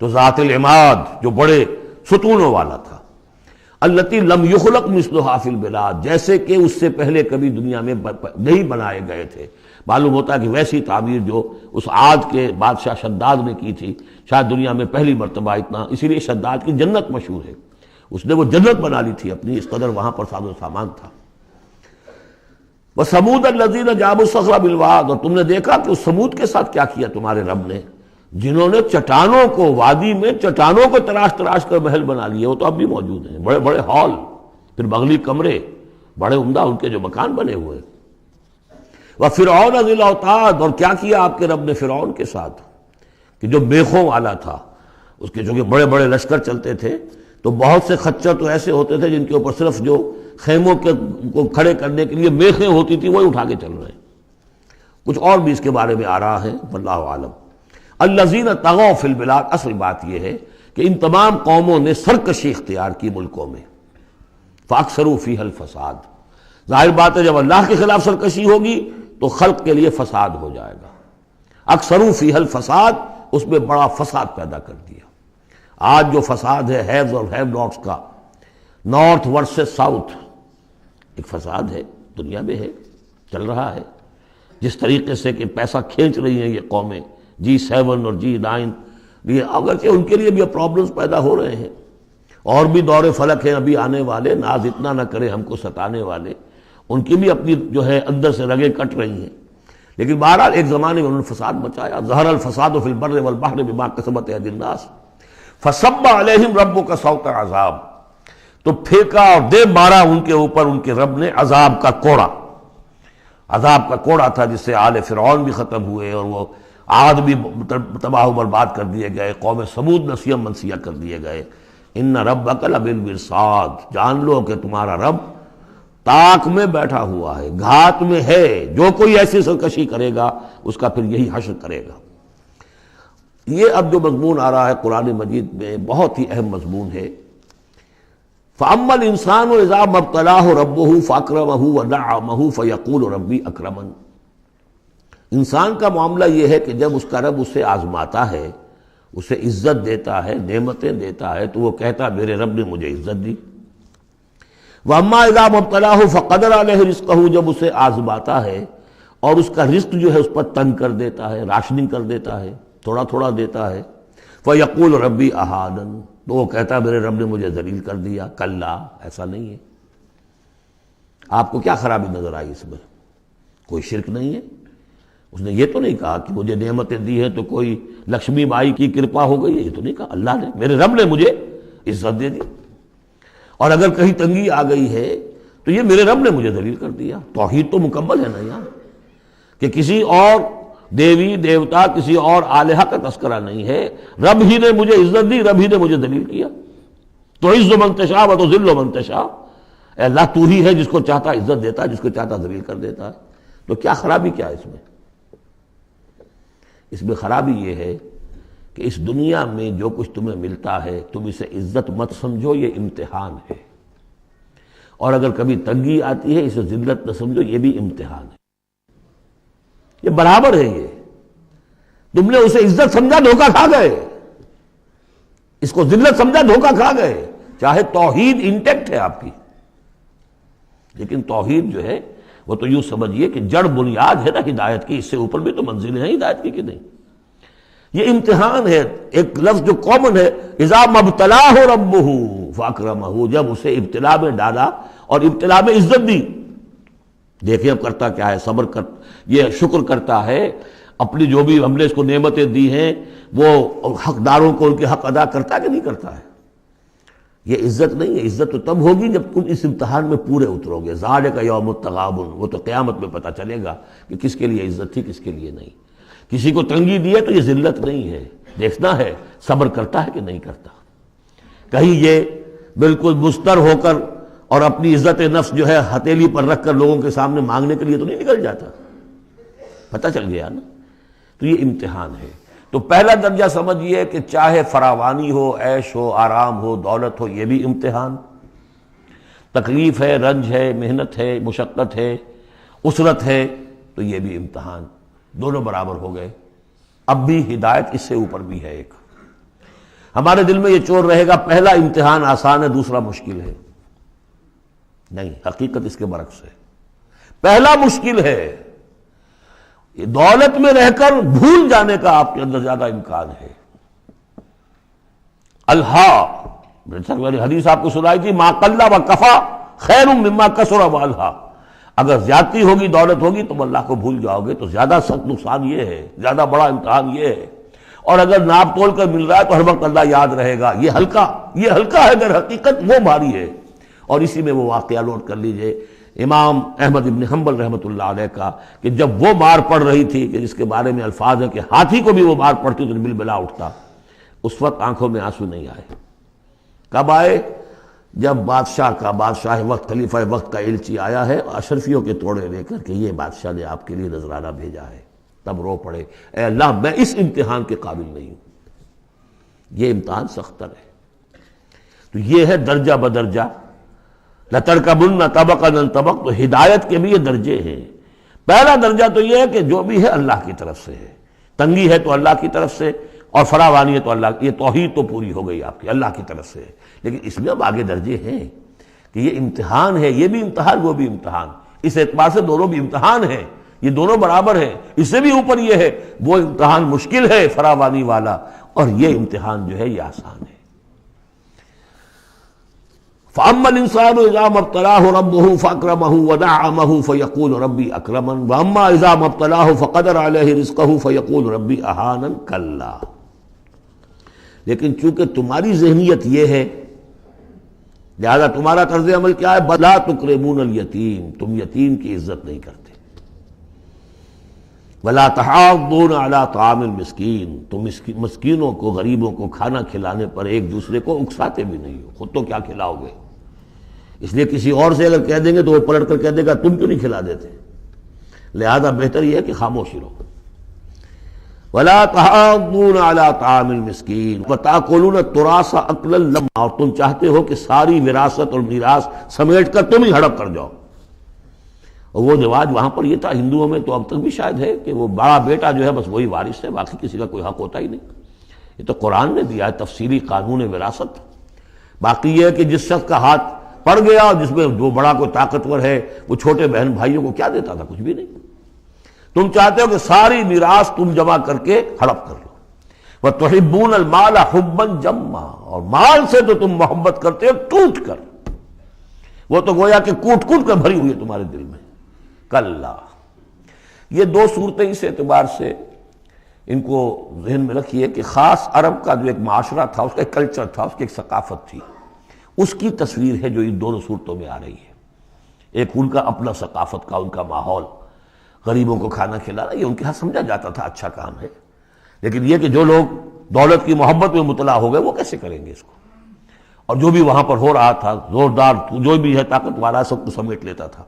تو ذات العماد جو بڑے ستونوں والا تھا، التی لم یخلق مثلھا فی البلاد، جیسے کہ اس سے پہلے کبھی دنیا میں نہیں بنائے گئے تھے۔ معلوم ہوتا ہے کہ ویسی تعمیر جو اس عاد کے بادشاہ شداد نے کی تھی، شاید دنیا میں پہلی مرتبہ اتنا، اسی لیے شداد کی جنت مشہور ہے، اس نے وہ جنت بنا لی تھی اپنی، اس قدر وہاں پر ساز و سامان تھا۔ وَثَمُودَ الَّذِينَ جَابُوا الصَّخْرَ بِالْوَادِ، اور تم نے دیکھا کہ اس سمود کے ساتھ کیا کیا تمہارے رب نے، جنہوں نے چٹانوں کو، وادی میں چٹانوں کو تراش تراش کر محل بنا لیے، وہ تو اب بھی موجود ہیں، بڑے بڑے ہال، پھر بغلی کمرے، بڑے عمدہ ان کے جو مکان بنے ہوئے۔ وَفِرْعَوْنَ ذِي الْأَوْتَادِ، اور کیا کیا آپ کے رب نے فرعون کے ساتھ کہ جو میخوں والا تھا، اس کے جو کہ بڑے بڑے لشکر چلتے تھے، تو بہت سے خچر تو ایسے ہوتے تھے جن کے اوپر صرف جو خیموں کو کھڑے کرنے کے لیے میخیں ہوتی تھی وہی اٹھا کے چل رہے ہیں۔ کچھ اور بھی اس کے بارے میں آ رہا ہے، واللہ عالم۔ الذین طغوا فی البلاد، اصل بات یہ ہے کہ ان تمام قوموں نے سرکشی اختیار کی ملکوں میں، فاکثروا فیہا الفساد، ظاہر بات ہے جب اللہ کے خلاف سرکشی ہوگی تو خلق کے لیے فساد ہو جائے گا۔ اکثروا فیہا الفساد، اس میں بڑا فساد پیدا کر دیا۔ آج جو فساد ہے ہیوز اور ہیو ناٹس کا، نارتھ ورسز ساؤتھ، ایک فساد ہے، دنیا میں ہے، چل رہا ہے، جس طریقے سے کہ پیسہ کھینچ رہی ہیں یہ قومیں، G7 اور G9، یہ اگرچہ ان کے لیے بھی پرابلمز پیدا ہو رہے ہیں، اور بھی دور فلک ہیں ابھی آنے والے، ناز اتنا نہ کرے ہم کو ستانے والے، ان کی بھی اپنی جو ہے اندر سے رگیں کٹ رہی ہیں، لیکن بہرحال ایک زمانے میں انہوں نے فساد مچایا۔ ظہر الفساد فی البر والبحر بما کسبت ایدی الناس فصب علیہم ربک صوت عذاب، تو پھینکا اور دے مارا ان کے اوپر ان کے رب نے عذاب کا کوڑا۔ عذاب کا کوڑا تھا جس سے آل فرعون بھی ختم ہوئے، اور وہ عاد بھی تباہ و برباد کر دیے گئے، قوم سمود نسیم منسیہ کر دیے گئے۔ ان ربک لبالمرصاد، جان لو کہ تمہارا رب تاک میں بیٹھا ہوا ہے، گھات میں ہے، جو کوئی ایسی سرکشی کرے گا اس کا پھر یہی حشر کرے گا۔ یہ اب جو مضمون آ رہا ہے قرآن مجید میں بہت ہی اہم مضمون ہے۔ فَأَمَّا الْإِنسَانُ إِذَا مَا ابْتَلَاهُ رَبُّهُ فَأَكْرَمَهُ وَنَعَّمَهُ فَيَقُولُ رَبِّي أَكْرَمَنِ، انسان کا معاملہ یہ ہے کہ جب اس کا رب اسے آزماتا ہے، اسے عزت دیتا ہے، نعمتیں دیتا ہے، تو وہ کہتا ہے میرے رب نے مجھے عزت دی۔ وَأَمَّا إِذَا مَا ابْتَلَاهُ فَقَدَرَ عَلَيْهِ رِزْقَهُ، جب اسے آزماتا ہے اور اس کا رزق جو ہے اس پر تنگ کر دیتا ہے، راشننگ کر دیتا ہے، تھوڑا تھوڑا دیتا ہے، فَيَقُولُ رَبِّي أَهَانَنِ، تو وہ کہتا ہے میرے رب نے مجھے ذلیل کر دیا۔ کلا، ایسا نہیں ہے۔ آپ کو کیا خرابی نظر آئی اس میں؟ کوئی شرک نہیں ہے۔ اس نے یہ تو نہیں کہا کہ مجھے نعمتیں دی ہیں تو کوئی لکشمی بائی کی کرپا ہو گئی ہے، یہ تو نہیں کہا، اللہ نے، میرے رب نے مجھے عزت دے دی، اور اگر کہیں تنگی آ گئی ہے تو یہ میرے رب نے مجھے ذلیل کر دیا۔ توحید تو مکمل ہے نا یہاں، کہ کسی اور دیوی دیوتا، کسی اور الہہ کا تذکرہ نہیں ہے، رب ہی نے مجھے عزت دی، رب ہی نے مجھے ذلیل کیا۔ تو عز من تشاء و تذل من تشاء، اے اللہ تو ہی ہے جس کو چاہتا عزت دیتا ہے، جس کو چاہتا ذلیل کر دیتا ہے۔ تو کیا خرابی کیا ہے اس میں؟ اس میں خرابی یہ ہے کہ اس دنیا میں جو کچھ تمہیں ملتا ہے تم اسے عزت مت سمجھو، یہ امتحان ہے، اور اگر کبھی تنگی آتی ہے اسے ذلت نہ سمجھو، یہ بھی امتحان ہے، یہ برابر ہے۔ یہ تم نے اسے عزت سمجھا، دھوکہ کھا گئے، اس کو ذلت سمجھا، دھوکہ کھا گئے۔ چاہے توحید انٹیکٹ ہے آپ کی، لیکن توحید جو ہے وہ تو یوں سمجھیے کہ جڑ بنیاد ہے نا ہدایت کی، اس سے اوپر بھی تو منزلیں ہیں ہدایت کی کہ نہیں؟ یہ امتحان ہے۔ ایک لفظ جو کامن ہے، اذا مبتلاہ ربہ فاکرمہ، جب اسے ابتلا میں ڈالا اور ابتلا میں عزت دی۔ دیکھیں اب کرتا کیا ہے، صبر کر، یہ شکر کرتا ہے، اپنی جو بھی ہم نے اس کو نعمتیں دی ہیں وہ حقداروں کو ان کے حق ادا کرتا ہے کہ نہیں کرتا ہے۔ یہ عزت نہیں ہے، عزت تو تب ہوگی جب تم اس امتحان میں پورے اترو گے۔ ذالک یوم التغابن، وہ تو قیامت میں پتہ چلے گا کہ کس کے لیے عزت تھی، کس کے لیے نہیں۔ کسی کو تنگی دی ہے تو یہ ذلت نہیں ہے، دیکھنا ہے صبر کرتا ہے کہ نہیں کرتا۔ کہیں یہ بالکل مستر ہو کر اور اپنی عزت نفس جو ہے ہتھیلی پر رکھ کر لوگوں کے سامنے مانگنے کے لیے تو نہیں نکل جاتا، پتہ چل گیا نا۔ تو یہ امتحان ہے۔ تو پہلا درجہ سمجھیے کہ چاہے فراوانی ہو، عیش ہو، آرام ہو، دولت ہو، یہ بھی امتحان۔ تکلیف ہے، رنج ہے، محنت ہے، مشقت ہے، اسرت ہے، تو یہ بھی امتحان، دونوں برابر ہو گئے۔ اب بھی ہدایت اس سے اوپر بھی ہے ایک۔ ہمارے دل میں یہ چور رہے گا پہلا امتحان آسان ہے دوسرا مشکل ہے، نہیں، حقیقت اس کے برعکس ہے۔ پہلا مشکل ہے، یہ دولت میں رہ کر بھول جانے کا آپ کے اندر زیادہ امکان ہے۔ الہا، میں نے حدیث آپ کو سنائی تھی، ما قل و کفا خیر مما کثر و الہا، اگر زیادتی ہوگی، دولت ہوگی، تم اللہ کو بھول جاؤ گے تو زیادہ سخت نقصان یہ ہے، زیادہ بڑا امتحان یہ ہے۔ اور اگر ناپ تول کر مل رہا ہے تو ہر وقت اللہ یاد رہے گا، یہ ہلکا ہے، اگر حقیقت وہ بھاری ہے۔ اور اسی میں وہ واقعہ نوٹ کر لیجئے امام احمد ابن حنبل رحمۃ اللہ علیہ کا، کہ جب وہ مار پڑ رہی تھی کہ جس کے بارے میں الفاظ ہیں کہ ہاتھی کو بھی وہ مار پڑتی تو بلبلا اٹھتا، اس وقت آنکھوں میں آنسو نہیں آئے۔ کب آئے؟ جب بادشاہ وقت، خلیفہ وقت کا ایلچی آیا ہے اشرفیوں کے توڑے لے کر کہ یہ بادشاہ نے آپ کے لیے نذرانہ بھیجا ہے، تب رو پڑے، اے اللہ میں اس امتحان کے قابل نہیں ہوں، یہ امتحان سختر ہے۔ تو یہ ہے درجہ بدرجہ، لَتَرْكَبُنَّ طَبَقًا عَنْ طَبَقٍ، تو ہدایت کے بھی یہ درجے ہیں۔ پہلا درجہ تو یہ ہے کہ جو بھی ہے اللہ کی طرف سے ہے، تنگی ہے تو اللہ کی طرف سے، اور فراوانی ہے تو اللہ، یہ توحید تو پوری ہو گئی آپ کی، اللہ کی طرف سے ہے۔ لیکن اس میں اب آگے درجے ہیں کہ یہ امتحان ہے، یہ بھی امتحان، وہ بھی امتحان، اس اعتبار سے دونوں بھی امتحان ہیں، یہ دونوں برابر ہیں۔ اس سے بھی اوپر یہ ہے، وہ امتحان مشکل ہے فراوانی والا، اور یہ امتحان جو ہے یہ آسان ہے۔ فَأَمَّا الْإِنسَانُ إِذَا مَا ابْتَلَاهُ رَبُّهُ فَأَكْرَمَهُ وَنَعَّمَهُ فَيَقُولُ رَبِّي أَكْرَمَنِ وَأَمَّا إِذَا مَا ابْتَلَاهُ فَقَدَرَ عَلَيْهِ رِزْقَهُ فَيَقُولُ رَبِّي أَهَانَنِ كَلَّا۔ لیکن چونکہ تمہاری ذہنیت یہ ہے، لہذا تمہارا طرز عمل کیا ہے؟ بَلَا تُكْرِمُونَ الْيَتِيمَ، تم یتیم کی عزت نہیں کرتے۔ وَلَا تَحَاضُّونَ عَلَىٰ طَعَامِ الْمِسْكِينِ، تم مسکینوں کو، غریبوں کو کھانا کھلانے پر ایک دوسرے کو اکساتے بھی نہیں ہو، خود تو کیا کھلاؤ گے؟ اس لیے کسی اور سے اگر کہہ دیں گے تو وہ پلٹ کر کہہ دے گا تم کیوں نہیں کھلا دیتے، لہذا بہتر یہ ہے کہ خاموش ہی رہو۔ وَلَا تَحَاضُّونَ عَلَىٰ طَعَامِ الْمِسْكِينِ وَتَأْكُلُونَ التُّرَاثَ أَكْلًا لَمًّا، اور تم چاہتے ہو کہ ساری وراثت اور میراث سمیٹ کر تم ہی ہڑپ کر جاؤ۔ اور وہ رواج وہاں پر یہ تھا، ہندوؤں میں تو اب تک بھی شاید ہے، کہ وہ بڑا بیٹا جو ہے بس وہی وارث ہے، باقی کسی کا کوئی حق ہوتا ہی نہیں۔ یہ تو قرآن نے دیا ہے تفصیلی قانون وراثت۔ باقی یہ ہے کہ جس شخص کا ہاتھ پڑ گیا اور جس میں جو بڑا کوئی طاقتور ہے وہ چھوٹے بہن بھائیوں کو کیا دیتا تھا؟ کچھ بھی نہیں۔ تم چاہتے ہو کہ ساری میراث تم جمع کر کے ہڑپ کر لو۔ وَتُحِبُّونَ الْمَالَ حُبًّا جَمًّا، اور مال سے تو تم محبت کرتے ہو ٹوٹ کر، وہ تو گویا کہ کوٹ کوٹ کر بھری ہوئی ہے تمہارے دل میں۔ کلا، یہ دو صورتیں اس اعتبار سے ان کو ذہن میں رکھیے کہ خاص عرب کا جو ایک معاشرہ تھا، اس کا ایک کلچر تھا، اس کی ایک ثقافت تھی، اس کی تصویر ہے جو ان دونوں صورتوں میں آ رہی ہے۔ ایک ان کا اپنا ثقافت کا، ان کا ماحول، غریبوں کو کھانا کھلانا، یہ ان کے ہاں سمجھا جاتا تھا اچھا کام ہے، لیکن یہ کہ جو لوگ دولت کی محبت میں مبتلا ہو گئے وہ کیسے کریں گے اس کو؟ اور جو بھی وہاں پر ہو رہا تھا، زوردار جو بھی ہے طاقت والا، سب کو سمیٹ لیتا تھا۔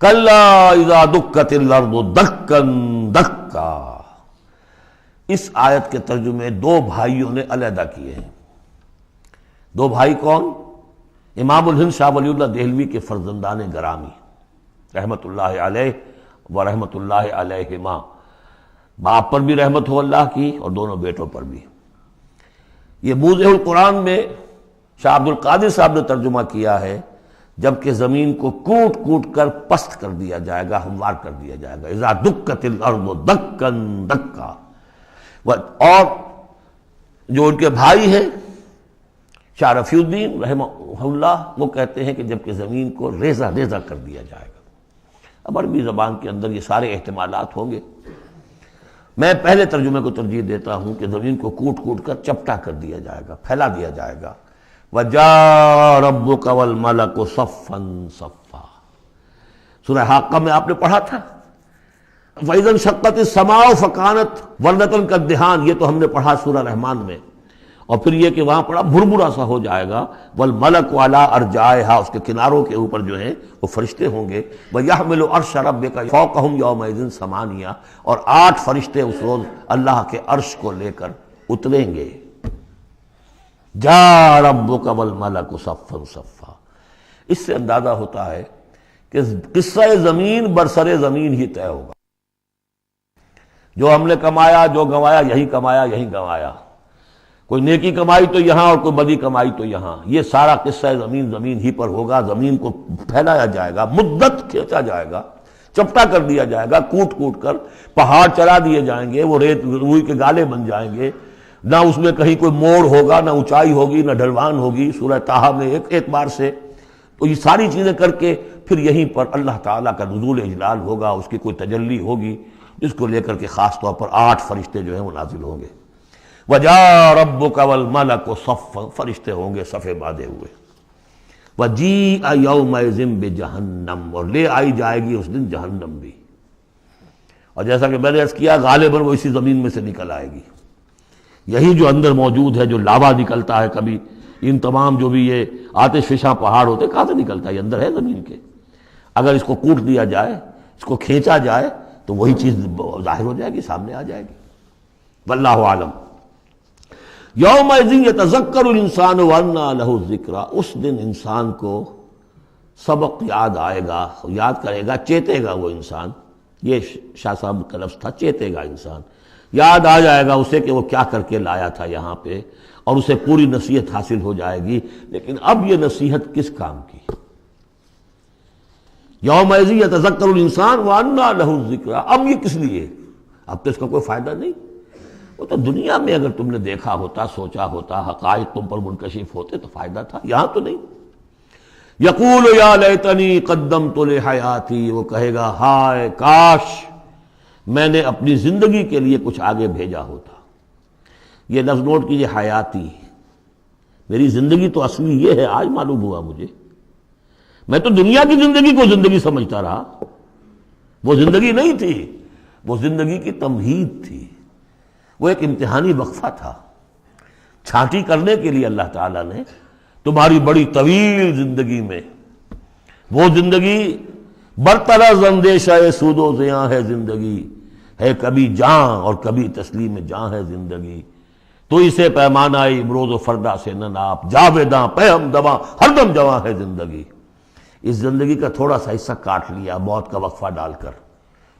کلا اذا دکت الارض دکا دکا، اس آیت کے ترجمے دو بھائیوں نے علیحدہ کیے ہیں۔ دو بھائی کون؟ امام الہند شاہ ولی اللہ دہلوی کے فرزندان گرامی رحمت اللہ علیہ و رحمت اللہ علیہما، باپ پر بھی رحمت ہو اللہ کی اور دونوں بیٹوں پر بھی۔ یہ موضع القرآن میں شاہ عبد القادر صاحب نے ترجمہ کیا ہے، جبکہ زمین کو کوٹ کوٹ کر پست کر دیا جائے گا، ہموار کر دیا جائے گا، اذا دکت الارض دکا دکا۔ اور جو ان کے بھائی ہیں شاہ رفیع الدین رحمہ اللہ، وہ کہتے ہیں کہ جبکہ زمین کو ریزہ ریزہ کر دیا جائے گا۔ اب عربی زبان کے اندر یہ سارے احتمالات ہوں گے، میں پہلے ترجمے کو ترجیح دیتا ہوں کہ زمین کو کوٹ کوٹ کر چپٹا کر دیا جائے گا، پھیلا دیا جائے گا۔ وَجَاءَ رَبُّكَ وَالْمَلَكُ صَفًّا صَفًّا، سورہ حاقہ میں آپ نے پڑھا تھا، فَإِذَا انشَقَّتِ السَّمَاءُ فَكَانَتْ وَرْدَةً كَالدِّهَانِ، یہ تو ہم نے پڑھا سورہ رحمان میں، اور پھر یہ کہ وہاں پڑھا بھربھرا سا ہو جائے گا، وَالْمَلَكُ عَلَىٰ أَرْجَائِهَا، اس کے کناروں کے اوپر جو ہیں وہ فرشتے ہوں گے، وَيَحْمِلُ عَرْشَ رَبِّكَ فَوْقَهُمْ يَوْمَئِذٍ ثَمَانِيَةٌ، اور 8 فرشتے اس روز اللہ کے عرش کو لے کر اتریں گے۔ جاء ربک والملک صفا صفا، اس سے اندازہ ہوتا ہے کہ قصہ زمین برسر زمین ہی طے ہوگا. جو ہم نے کمایا، جو گنوایا، یہی کمایا یہی گنوایا. کوئی نیکی کمائی تو یہاں اور کوئی بدی کمائی تو یہاں. یہ سارا قصہ زمین زمین ہی پر ہوگا. زمین کو پھیلایا جائے گا، مدت کھینچا جائے گا، چپٹا کر دیا جائے گا، کوٹ کوٹ کر پہاڑ چلا دیے جائیں گے، وہ ریت روئی کے گالے بن جائیں گے. نہ اس میں کہیں کوئی موڑ ہوگا، نہ اونچائی ہوگی، نہ ڈھلوان ہوگی. سورہ طٰہٰ میں ایک بار سے تو یہ ساری چیزیں کر کے پھر یہیں پر اللہ تعالیٰ کا نزول اجلال ہوگا، اس کی کوئی تجلی ہوگی جس کو لے کر کے خاص طور پر 8 فرشتے جو ہیں وہ نازل ہوں گے. وَجَاءَ رَبُّكَ وَالْمَلَكُ صَفًّا، فرشتے ہوں گے صفے باندھے ہوئے. وَجِيءَ يَوْمَئِذٍ بِجَهَنَّمَ، اور لے آئی جائے گی اس دن جہنم بھی. اور جیسا کہ میں نے عرض کیا غالباً وہ اسی زمین میں سے نکل آئے گی. یہی جو اندر موجود ہے، جو لاوا نکلتا ہے کبھی، ان تمام جو بھی یہ آتش فشاں پہاڑ ہوتے کہاں سے نکلتا ہے؟ یہ اندر ہے زمین کے. اگر اس کو کوٹ دیا جائے، اس کو کھینچا جائے تو وہی چیز ظاہر ہو جائے گی، سامنے آ جائے گی. واللہ عالم. یومئذ یتذکر الانسان وانیٰ لہ الذکریٰ، اس دن انسان کو سبق یاد آئے گا، یاد کرے گا، چیتے گا وہ انسان. یہ شاہ صاحب کا لفظ تھا، چیتے گا انسان. یاد آ جائے گا اسے کہ وہ کیا کر کے لایا تھا یہاں پہ، اور اسے پوری نصیحت حاصل ہو جائے گی. لیکن اب یہ نصیحت کس کام کی؟ یومئذ یتذکر الانسان وانیٰ لہ الذکریٰ، اب یہ کس لیے؟ اب تو اس کا کوئی فائدہ نہیں. وہ تو دنیا میں اگر تم نے دیکھا ہوتا، سوچا ہوتا، حقائق تم پر منکشف ہوتے تو فائدہ تھا. یہاں تو نہیں. یقول یا لیتنی قدمت لحیاتی، وہ کہے گا ہائے کاش میں نے اپنی زندگی کے لیے کچھ آگے بھیجا ہوتا. یہ لفظ نوٹ کیجیے، حیاتی. میری زندگی تو اصلی یہ ہے، آج معلوم ہوا مجھے. میں تو دنیا کی زندگی کو زندگی سمجھتا رہا. وہ زندگی نہیں تھی، وہ زندگی کی تمہید تھی. وہ ایک امتحانی وقفہ تھا. چھانٹی کرنے کے لیے اللہ تعالیٰ نے تمہاری بڑی طویل زندگی میں، وہ زندگی برطرز اندیشہ سود و زیاں ہے زندگی، ہے کبھی جاں اور کبھی تسلیم جاں ہے زندگی. تو اسے پیمانہ امروز و فردا سے نہ ناپ، جاویداں پہ ہم دواں ہر دم جواں ہے زندگی. اس زندگی کا تھوڑا سا حصہ کاٹ لیا موت کا وقفہ ڈال کر.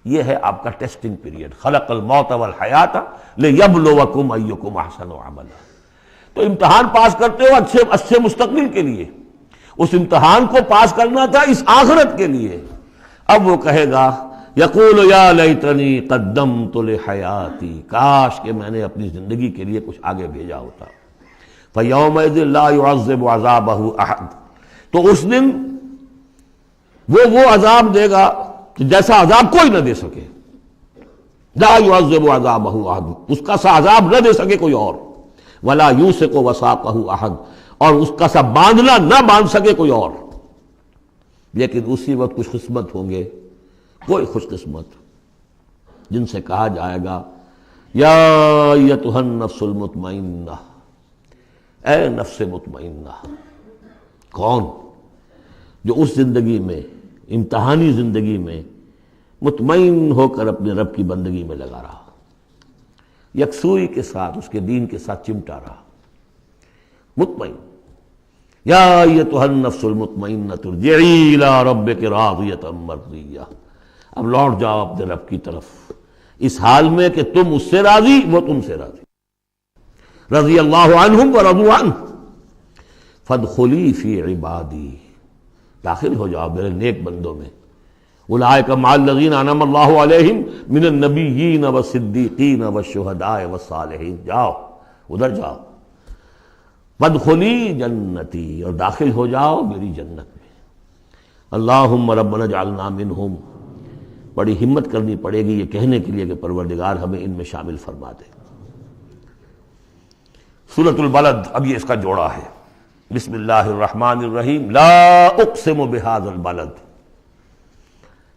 یہ ہے آپ کا ٹیسٹنگ پیریڈ. خلق الموت والحیات لیبلوکم ایکم احسن عملا. تو امتحان پاس کرتے ہو اچھے مستقبل کے لیے. اس امتحان کو پاس کرنا تھا اس آخرت کے لیے. اب وہ کہے گا یقول یا لیتنی قدمت لحیاتی، کاش کہ میں نے اپنی زندگی کے لیے کچھ آگے بھیجا ہوتا. فیومئذ لا یعذب عذابہ احد، تو اس دن وہ عذاب دے گا کہ جیسا عذاب کوئی نہ دے سکے. لا یعذب عذابہ احد، اس کا سا عذاب نہ دے سکے کوئی اور. ولا یوثق وثاقہ احد، اور اس کا سا باندھنا نہ باندھ سکے کوئی اور. لیکن اسی وقت خوش قسمت ہوں گے، کوئی خوش قسمت جن سے کہا جائے گا یا ایتھا النفس المطمئنہ، اے نفس مطمئنہ. کون؟ جو اس زندگی میں، امتحانی زندگی میں مطمئن ہو کر اپنے رب کی بندگی میں لگا رہا، یکسوئی کے ساتھ اس کے دین کے ساتھ چمٹا رہا. مطمئن. یا ایتھا النفس المطمئنہ ارجعی الی ربک راضیۃ مرضیہ، اب لوٹ جاؤ اپنے رب کی طرف اس حال میں کہ تم اس سے راضی، وہ تم سے راضی. رضی اللہ عنہم ورضوا عنہ فادخلی فی عبادی، داخل ہو جاؤ میرے نیک بندوں میں. اولئک مع الذین انعم اللہ علیہم من النبیین والصدیقین والشہداء والصالحین. جاؤ ادھر جاؤ. فادخلی جنتی، اور داخل ہو جاؤ میری جنت میں. اللہم ربنا اجعلنا منہم، بڑی ہمت کرنی پڑے گی یہ کہنے کے لیے کہ پروردگار ہمیں ان میں شامل فرما دے. سورۃ البلد، اب یہ اس کا جوڑا ہے. بسم اللہ الرحمن الرحیم. لا اقسم بہذا البلد،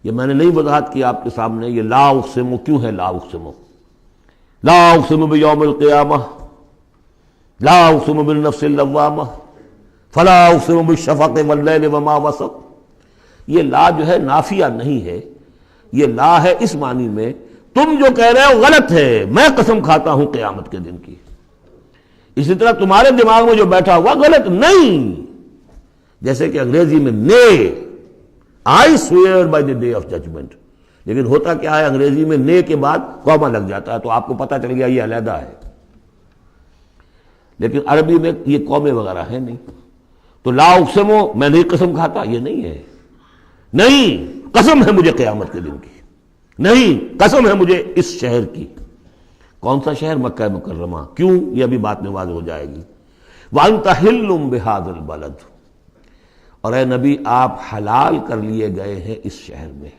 یہ میں نے نہیں وضاحت کی آپ کے سامنے. یہ لا اقسم کیوں ہے؟ لا اقسم، لا اقسم بیوم القیامہ، لا اقسم بالنفس اللوامہ، فلا اقسم بالشفق واللیل وما وسق. یہ لا جو ہے نافیہ نہیں ہے، یہ لا ہے اس معنی میں تم جو کہہ رہے ہو غلط ہے، میں قسم کھاتا ہوں قیامت کے دن کی. اسی طرح تمہارے دماغ میں جو بیٹھا ہوا غلط نہیں. جیسے کہ انگریزی میں نے I swear by the day of judgement, لیکن ہوتا کیا ہے انگریزی میں نے کے بعد کاما لگ جاتا ہے تو آپ کو پتہ چل گیا یہ علیحدہ ہے، لیکن عربی میں یہ قومیں وغیرہ ہیں نہیں. تو لا اقسمو میں نہیں قسم کھاتا، یہ نہیں ہے. نہیں قسم ہے مجھے قیامت کے دن کی، نہیں قسم ہے مجھے اس شہر کی. کون سا شہر؟ مکہ مکرمہ. کیوں؟ یہ ابھی بات میں واضح ہو جائے گی. وَأَنْتَ حِلٌّ بِهَذَا الْبَلَدِ، اور اے نبی آپ حلال کر لیے گئے ہیں اس شہر میں.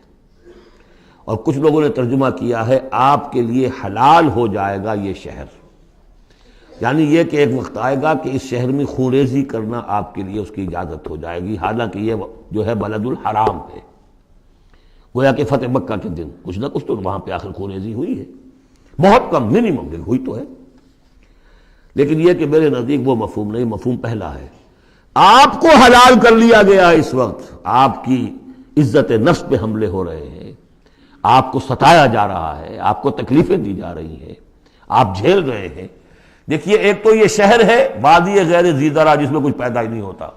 اور کچھ لوگوں نے ترجمہ کیا ہے آپ کے لیے حلال ہو جائے گا یہ شہر، یعنی یہ کہ ایک وقت آئے گا کہ اس شہر میں خونریزی کرنا آپ کے لیے اس کی اجازت ہو جائے گی، حالانکہ یہ جو ہے بلد الحرام ہے. گویا کہ فتح مکہ کے دن کچھ نہ کچھ تو وہاں پہ آخر خونریزی ہوئی ہے، بہت کم، منیمم لیکن ہوئی تو ہے. لیکن یہ کہ میرے نزدیک وہ مفہوم نہیں، مفہوم پہلا ہے. آپ کو حلال کر لیا گیا اس وقت، آپ کی عزت نفس پہ حملے ہو رہے ہیں، آپ کو ستایا جا رہا ہے، آپ کو تکلیفیں دی جا رہی ہیں، آپ جھیل رہے ہیں. دیکھیے ایک تو یہ شہر ہے وادی غیر ذی زرع جس میں کچھ پیدا ہی نہیں ہوتا،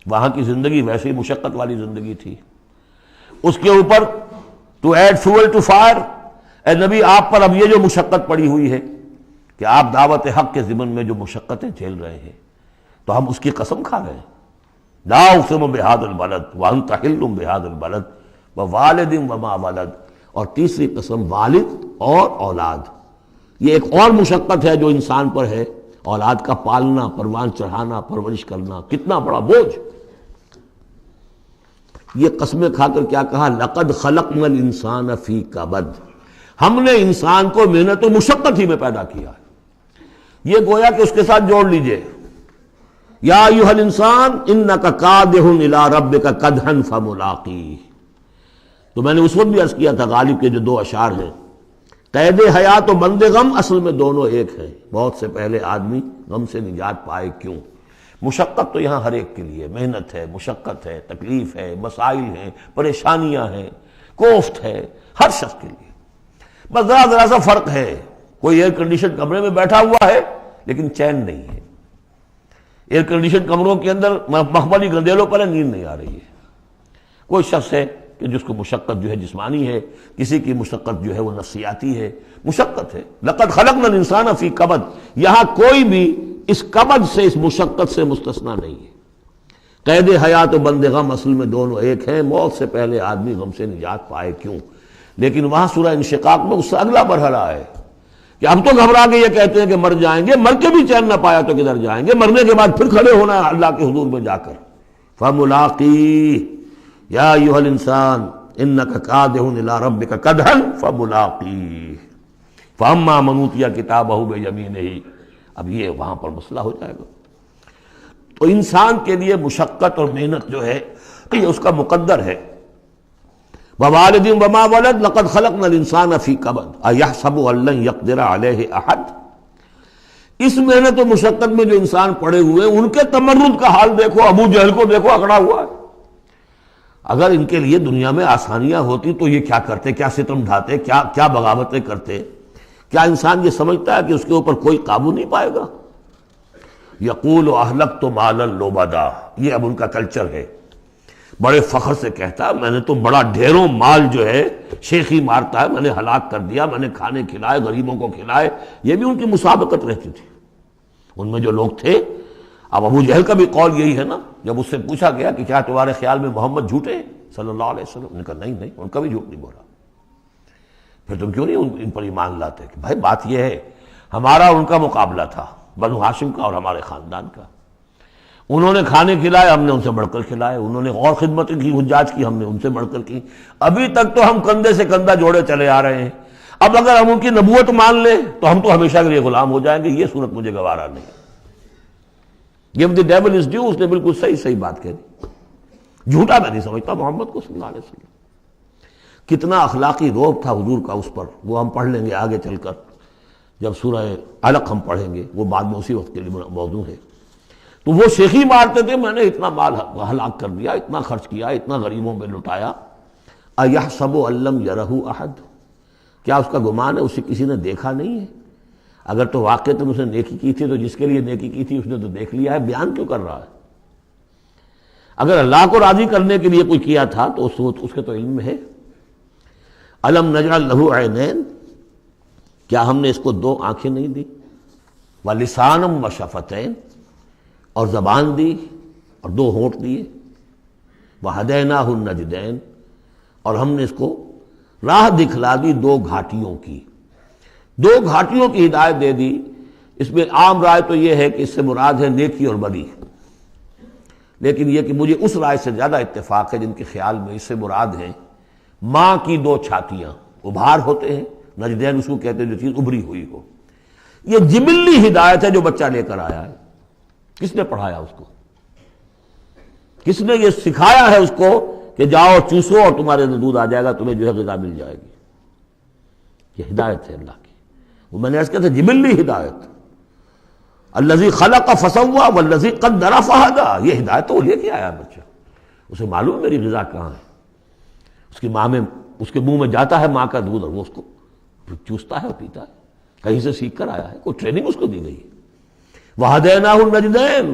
وہاں کی زندگی ویسے ہی مشقت والی زندگی تھی. اس کے اوپر to add fuel to fire, اے نبی آپ پر اب یہ جو مشقت پڑی ہوئی ہے کہ آپ دعوت حق کے ضمن میں جو مشقتیں جھیل رہے ہیں تو ہم اس کی قسم کھا رہے ہیں. لا اقسم بہذا البلد وانت حل بہذا البلد ووالد وما ولد. اور تیسری قسم والد اور اولاد. یہ ایک اور مشقت ہے جو انسان پر ہے، اولاد کا پالنا، پروان چڑھانا، پرورش کرنا، کتنا بڑا بوجھ. یہ قسمیں کھا کر کیا کہا؟ لقد خلقنا الانسان فی کبد، ہم نے انسان کو محنت و مشقت ہی میں پیدا کیا ہے. یہ گویا کہ اس کے ساتھ جوڑ لیجئے یا ایھا الانسان انک کادح الی ربک کدحا فملاقیہ. تو میں نے اس وقت بھی عرض کیا تھا غالب کے جو دو اشعار ہیں، قید حیات و بند غم اصل میں دونوں ایک ہیں. موت سے پہلے آدمی غم سے نجات پائے کیوں؟ مشقت تو یہاں ہر ایک کے لیے، محنت ہے، مشقت ہے، تکلیف ہے، مسائل ہیں، پریشانیاں ہیں، کوفت ہے، ہر شخص کے لیے. بس ذرا سا فرق ہے، کوئی ایئر کنڈیشن کمرے میں بیٹھا ہوا ہے لیکن چین نہیں ہے. ایئر کنڈیشن کمروں کے اندر مخملی گندیلوں پر نیند نہیں آ رہی ہے. کوئی شخص ہے کہ جس کو مشقت جو ہے جسمانی ہے، کسی کی مشقت جو ہے وہ نفسیاتی ہے. مشقت ہے. لقد خلقنا الانسان فی کبد، یہاں کوئی بھی اس کبد سے، اس مشقت سے مستثنا نہیں ہے. قید حیات و بند غم اصل میں دونوں ایک ہیں. موت سے پہلے آدمی غم سے نجات پائے کیوں؟ لیکن وہاں سورہ انشقاق میں اس سے اگلا مرحلہ ہے کہ ہم تو گھبرا کے یہ کہتے ہیں کہ مر جائیں گے، مر کے بھی چین نہ پایا تو کدھر جائیں گے؟ مرنے کے بعد پھر کھڑے ہونا ہے اللہ کے حضور میں جا کر. فملاقی یا ایھا الانسان انک کادح الی ربک کدحا فملاقیہ فاما من اوتی کتابہ بیمینہ. اب یہ وہاں پر مسئلہ ہو جائے گا. تو انسان کے لیے مشقت اور محنت جو ہے یہ اس کا مقدر ہے. ووالد وما ولد لقد خلقنا الانسان فی کبد ایحسب ان لن یقدر علیہ احد. اس محنت و مشقت میں جو انسان پڑے ہوئے ان کے تمرد کا حال دیکھو، ابو جہل کو دیکھو اکڑا ہوا ہے. اگر ان کے لیے دنیا میں آسانیاں ہوتی تو یہ کیا کرتے، کیا ستم ڈھاتے، کیا بغاوتیں کرتے. کیا انسان یہ سمجھتا ہے کہ اس کے اوپر کوئی قابو نہیں پائے گا؟ یقول اہلکت مالا لبدا، یہ اب ان کا کلچر ہے. بڑے فخر سے کہتا ہے میں نے تو بڑا ڈھیروں مال جو ہے شیخی مارتا ہے، میں نے ہلاک کر دیا، میں نے کھانے کھلائے، غریبوں کو کھلائے. یہ بھی ان کی مسابقت رہتی تھی. ان میں جو لوگ تھے، اب ابو جہل کا بھی قول یہی ہے نا، جب اس سے پوچھا گیا کہ کیا تمہارے خیال میں محمد جھوٹے ہیں صلی اللہ علیہ وسلم، انہوں نے کہا نہیں ان کا بھی جھوٹ نہیں بولا. پھر تم کیوں نہیں ان پر ایمان لاتے؟ کہ بھائی بات یہ ہے ہمارا ان کا مقابلہ تھا، بنو ہاشم کا اور ہمارے خاندان کا. انہوں نے کھانے کھلائے، ہم نے ان سے بڑھ کر کھلائے. انہوں نے اور خدمت کی، حجاج کی، ہم نے ان سے بڑھ کر کی. ابھی تک تو ہم کندھے سے کندھا جوڑے چلے آ رہے ہیں. اب اگر ہم ان کی نبوت مان لیں تو ہم تو ہمیشہ کے لیے غلام ہو جائیں گے. یہ صورت مجھے گوارا نہیں. Give the devil his due، اس نے بالکل صحیح بات کہی. جھوٹا میں نہیں سمجھتا محمد کو صلی اللہ علیہ وسلم. کتنا اخلاقی روب تھا حضور کا اس پر، وہ ہم پڑھ لیں گے آگے چل کر جب سورہ علق ہم پڑھیں گے، وہ بعد میں اسی وقت کے لیے موضوع ہے. تو وہ شیخی مارتے تھے میں نے اتنا مال ہلاک کر دیا، اتنا خرچ کیا، اتنا غریبوں میں لٹایا. ایحسب ان لم یرہ احد، کیا اس کا گمان ہے اسے کسی نے دیکھا نہیں ہے؟ اگر تو واقعتاً اس نے نیکی کی تھی تو جس کے لیے نیکی کی تھی اس نے تو دیکھ لیا ہے، بیان کیوں کر رہا ہے؟ اگر اللہ کو راضی کرنے کے لیے کوئی کیا تھا تو اس کے تو علم ہے. الم نجعل لہ عینین، کیا ہم نے اس کو دو آنکھیں نہیں دی، ولسانا وشفتین، اور زبان دی اور دو ہونٹ دیے، وہدیناہ النجدین، اور ہم نے اس کو راہ دکھلا دی دو گھاٹیوں کی. دو گھاٹیوں کی ہدایت دے دی. اس میں عام رائے تو یہ ہے کہ اس سے مراد ہے نیکی اور بدی، لیکن یہ کہ مجھے اس رائے سے زیادہ اتفاق ہے جن کے خیال میں اس سے مراد ہے ماں کی دو چھاتیاں، ابھار ہوتے ہیں، نجدین اس کو کہتے ہیں جو چیز ابھری ہوئی ہو. یہ جبلی ہدایت ہے جو بچہ لے کر آیا ہے. کس نے پڑھایا اس کو؟ کس نے یہ سکھایا ہے اس کو کہ جاؤ چوسو اور تمہارے اندر دودھ آ جائے گا، تمہیں جو ہے غذا مل جائے گی؟ یہ ہدایت ہے اللہ کی. وہ میں نے عرض کیا تھا جبلی ہدایت. الذی خلق فسوی والذی قدر فہدی، یہ ہدایت تو وہ لے کے آیا بچہ. اسے معلوم ہے میری غذا کہاں ہے. اس کی ماں میں، اس کے منہ میں جاتا ہے ماں کا دودھ اور وہ اس کو چوستا ہے اور پیتا ہے. کہیں سے سیکھ کر آیا ہے، کوئی ٹریننگ اس کو دی گئی ہے. وہدیناہ النجدین،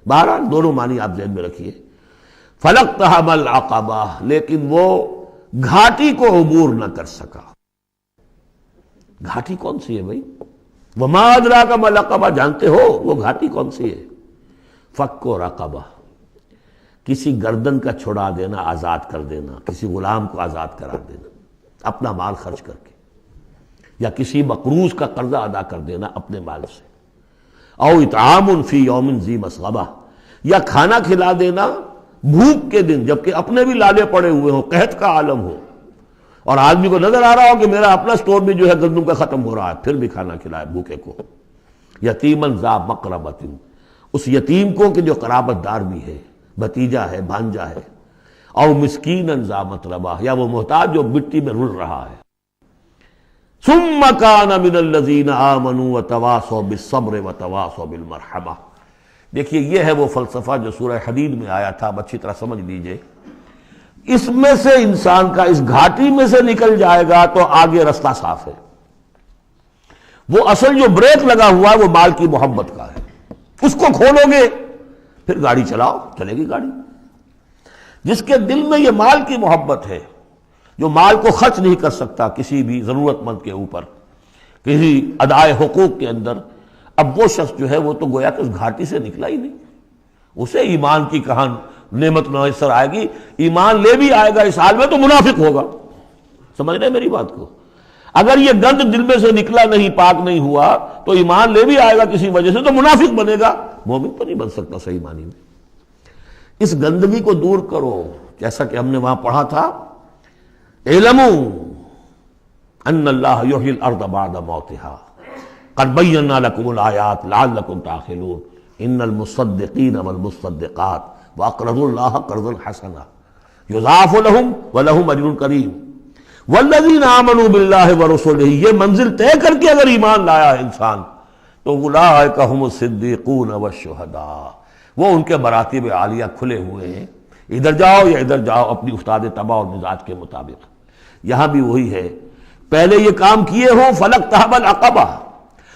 بہرحال دونوں معنی آپ ذہن میں رکھیے. فلقتحم العقبہ، لیکن وہ گھاٹی کو عبور نہ کر سکا. گھاٹی کون سی ہے بھائی؟ وما ادراک ما العقبہ، جانتے ہو وہ گھاٹی کون سی ہے؟ فک رقبہ، کسی گردن کا چھڑا دینا، آزاد کر دینا، کسی غلام کو آزاد کرا دینا اپنا مال خرچ کر کے، یا کسی مقروض کا قرضہ ادا کر دینا اپنے مال سے. او اطعام فی یوم ذی مسغبہ، یا کھانا کھلا دینا بھوک کے دن جبکہ اپنے بھی لالے پڑے ہوئے ہوں، قحط کا عالم ہو، اور آدمی کو نظر آ رہا ہو کہ میرا اپنا سٹور بھی جو ہے گندم کا ختم ہو رہا ہے، پھر بھی کھانا کھلائے بھوکے کو. یتیما ذا مقربۃ، اس یتیم کو کہ جو قرابت دار بھی ہے، بھتیجا ہے، بھانجا ہے. او مسکینا ذا متربہ، یا وہ محتاج جو مٹی میں رل رہا ہے. ثم کان من الذین آمنوا وتواصوا بالصبر وتواصوا بالمرحمہ. دیکھیے یہ ہے وہ فلسفہ جو سورہ حدید میں آیا تھا، اب اچھی طرح سمجھ لیجئے. اس میں سے انسان کا اس گھاٹی میں سے نکل جائے گا تو آگے رستہ صاف ہے. وہ اصل جو بریک لگا ہوا ہے وہ مال کی محبت کا ہے. اس کو کھولو گے پھر گاڑی چلاؤ، چلے گی گاڑی. جس کے دل میں یہ مال کی محبت ہے، جو مال کو خرچ نہیں کر سکتا کسی بھی ضرورت مند کے اوپر، کسی ادائے حقوق کے اندر، اب وہ شخص جو ہے وہ تو گویا کہ اس گھاٹی سے نکلا ہی نہیں. اسے ایمان کی کہاں نعمت میسر آئے گی. ایمان لے بھی آئے گا اس حال میں تو منافق ہوگا. سمجھ رہے میری بات کو؟ اگر یہ گند دل میں سے نکلا نہیں، پاک نہیں ہوا، تو ایمان لے بھی آئے گا کسی وجہ سے تو منافق بنے گا، مومن تو نہیں بن سکتا صحیح معنی میں. اس گندگی کو دور کرو، جیسا کہ ہم نے وہاں پڑھا تھا، اعلموا ان اللہ یحیی الارض بعد موتها قد بینا لکم الآیات لعلکم تعقلون ان المصدقین والمصدقات واقرضوا اللہ قرضا حسنا یضاعف لهم ولهم اجر کریم والذین آمنوا باللہ ورسلہ. یہ منزل طے کر کے اگر ایمان لایا ہے انسان تو اولئک هم الصدیقون والشہداء، وہ ان کے مراتب عالیہ کھلے ہوئے ہیں. ادھر جاؤ یا ادھر جاؤ اپنی استاد طبع اور مزاج کے مطابق. یہاں بھی وہی ہے، پہلے یہ کام کیے ہوں فلقتحم العقبہ،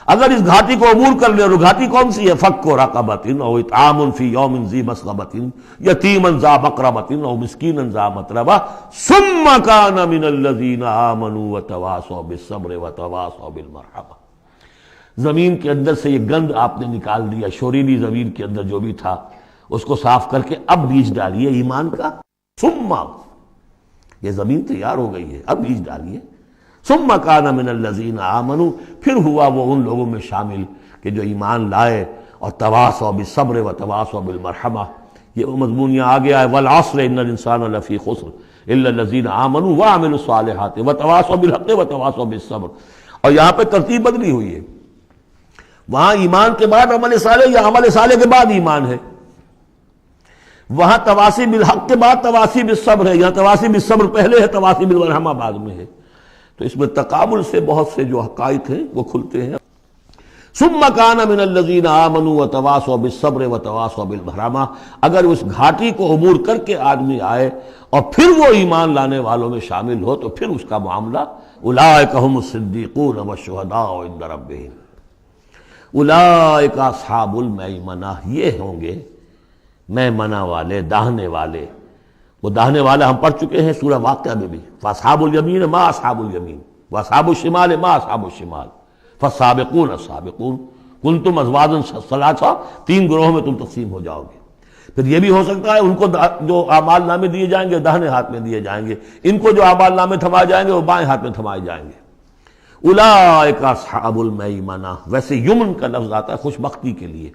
اگر اس گھاٹی کو عبور کر لے. اور گھاٹی کون سی ہے؟ فک رقبۃ او اطعام فی یوم ذی مسغبۃ یتیما ذا مقربۃ او مسکینا ذا متربہ ثم کان من الذین آمنوا وتواصوا بالصبر وتواصوا بالمرحمہ. زمین کے اندر سے یہ گند آپ نے نکال دیا، شوریلی زمین کے اندر جو بھی تھا اس کو صاف کر کے اب بیج ڈالیے ایمان کا. ثم، یہ زمین تیار ہو گئی ہے، اب بیج ڈالیے. ثم کان من الذین آمنوا، پھر ہوا وہ ان لوگوں میں شامل کہ جو ایمان لائے اور تواصوا بالصبر وتواصوا بالمرحمہ. یہ وہ مضمون یہاں آ گیا ہے، والعصر ان الانسان لفی خسر الا الذین آمنوا وعملوا الصالحات وتواصوا بالحق وتواصوا بالصبر. اور یہاں پہ ترتیب بدلی ہوئی ہے، وہاں ایمان کے بعد عمل صالح یا عمل صالح کے بعد ایمان ہے. وہاں تواصی بالحق کے بعد تواصی بالصبر ہے، یہاں تواصی بالصبر پہلے ہے، تواصی بالمرحمہ بعد میں ہے. تو اس میں تقابل سے بہت سے جو حقائق ہیں وہ کھلتے ہیں. ثم کان من الذین آمنوا وتواصوا بالصبر وتواصوا بالمرحمہ. اگر اس گھاٹی کو عبور کر کے آدمی آئے اور پھر وہ ایمان لانے والوں میں شامل ہو تو پھر اس کا معاملہ اولئک هم الصدیقون والشہداء عند ربہم. اولئک اصحاب المیمنہ، یہ ہوں گے میمنہ والے، داہنے والے. وہ داہنے والا ہم پڑھ چکے ہیں سورہ واقعہ میں بھی. فاصحاب الیمین ما اصحاب الیمین واصحاب الشمال ما اصحاب الشمال فالسابقون السابقون کنتم ازواجا ثلاثا، 3 گروہوں میں تم تقسیم ہو جاؤ گے. پھر یہ بھی ہو سکتا ہے ان کو جو اعمال نامے دیے جائیں گے داہنے ہاتھ میں دیے جائیں گے، ان کو جو اعمال نامے تھمائے جائیں گے وہ بائیں ہاتھ میں تھمائے جائیں گے. اولئک اصحاب المیمنہ، ویسے یمن کا لفظ آتا ہے خوش بختی کے لیے.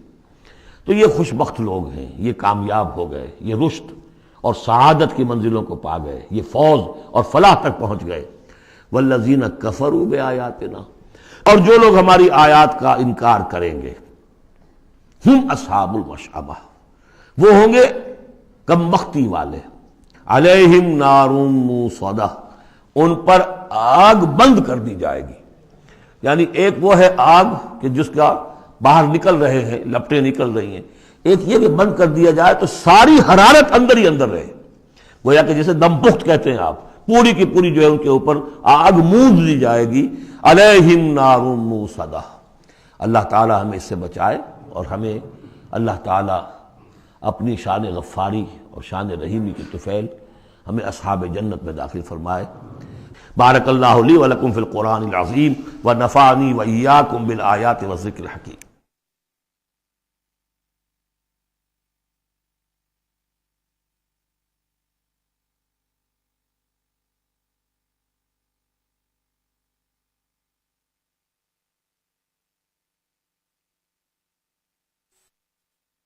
تو یہ خوش بخت لوگ ہیں، یہ کامیاب ہو گئے، یہ رشد اور سعادت کی منزلوں کو پا گئے، یہ فوز اور فلاح تک پہنچ گئے. والذین کفروا بآیاتنا، اور جو لوگ ہماری آیات کا انکار کریں گے، ہم اصحاب المشأمہ، وہ ہوں گے کم بختی والے. علیہم نار موصدہ، ان پر آگ بند کر دی جائے گی. یعنی ایک وہ ہے آگ کہ جس کا باہر نکل رہے ہیں، لپٹیں نکل رہی ہیں، ایک یہ کہ بند کر دیا جائے تو ساری حرارت اندر ہی اندر رہے، گویا کہ جسے دم پخت کہتے ہیں آپ، پوری کی پوری جو ہے ان کے اوپر آگ موند دی جائے گی. علیہم نار موصدہ. اللہ تعالی ہمیں اس سے بچائے اور ہمیں اللہ تعالی اپنی شان غفاری اور شان رحیمی کی طفیل ہمیں اصحاب جنت میں داخل فرمائے. بارک اللہ لی ولکم فی القرآن العظیم ونفعنی وإیاکم بالآیات والذکر الحکیم.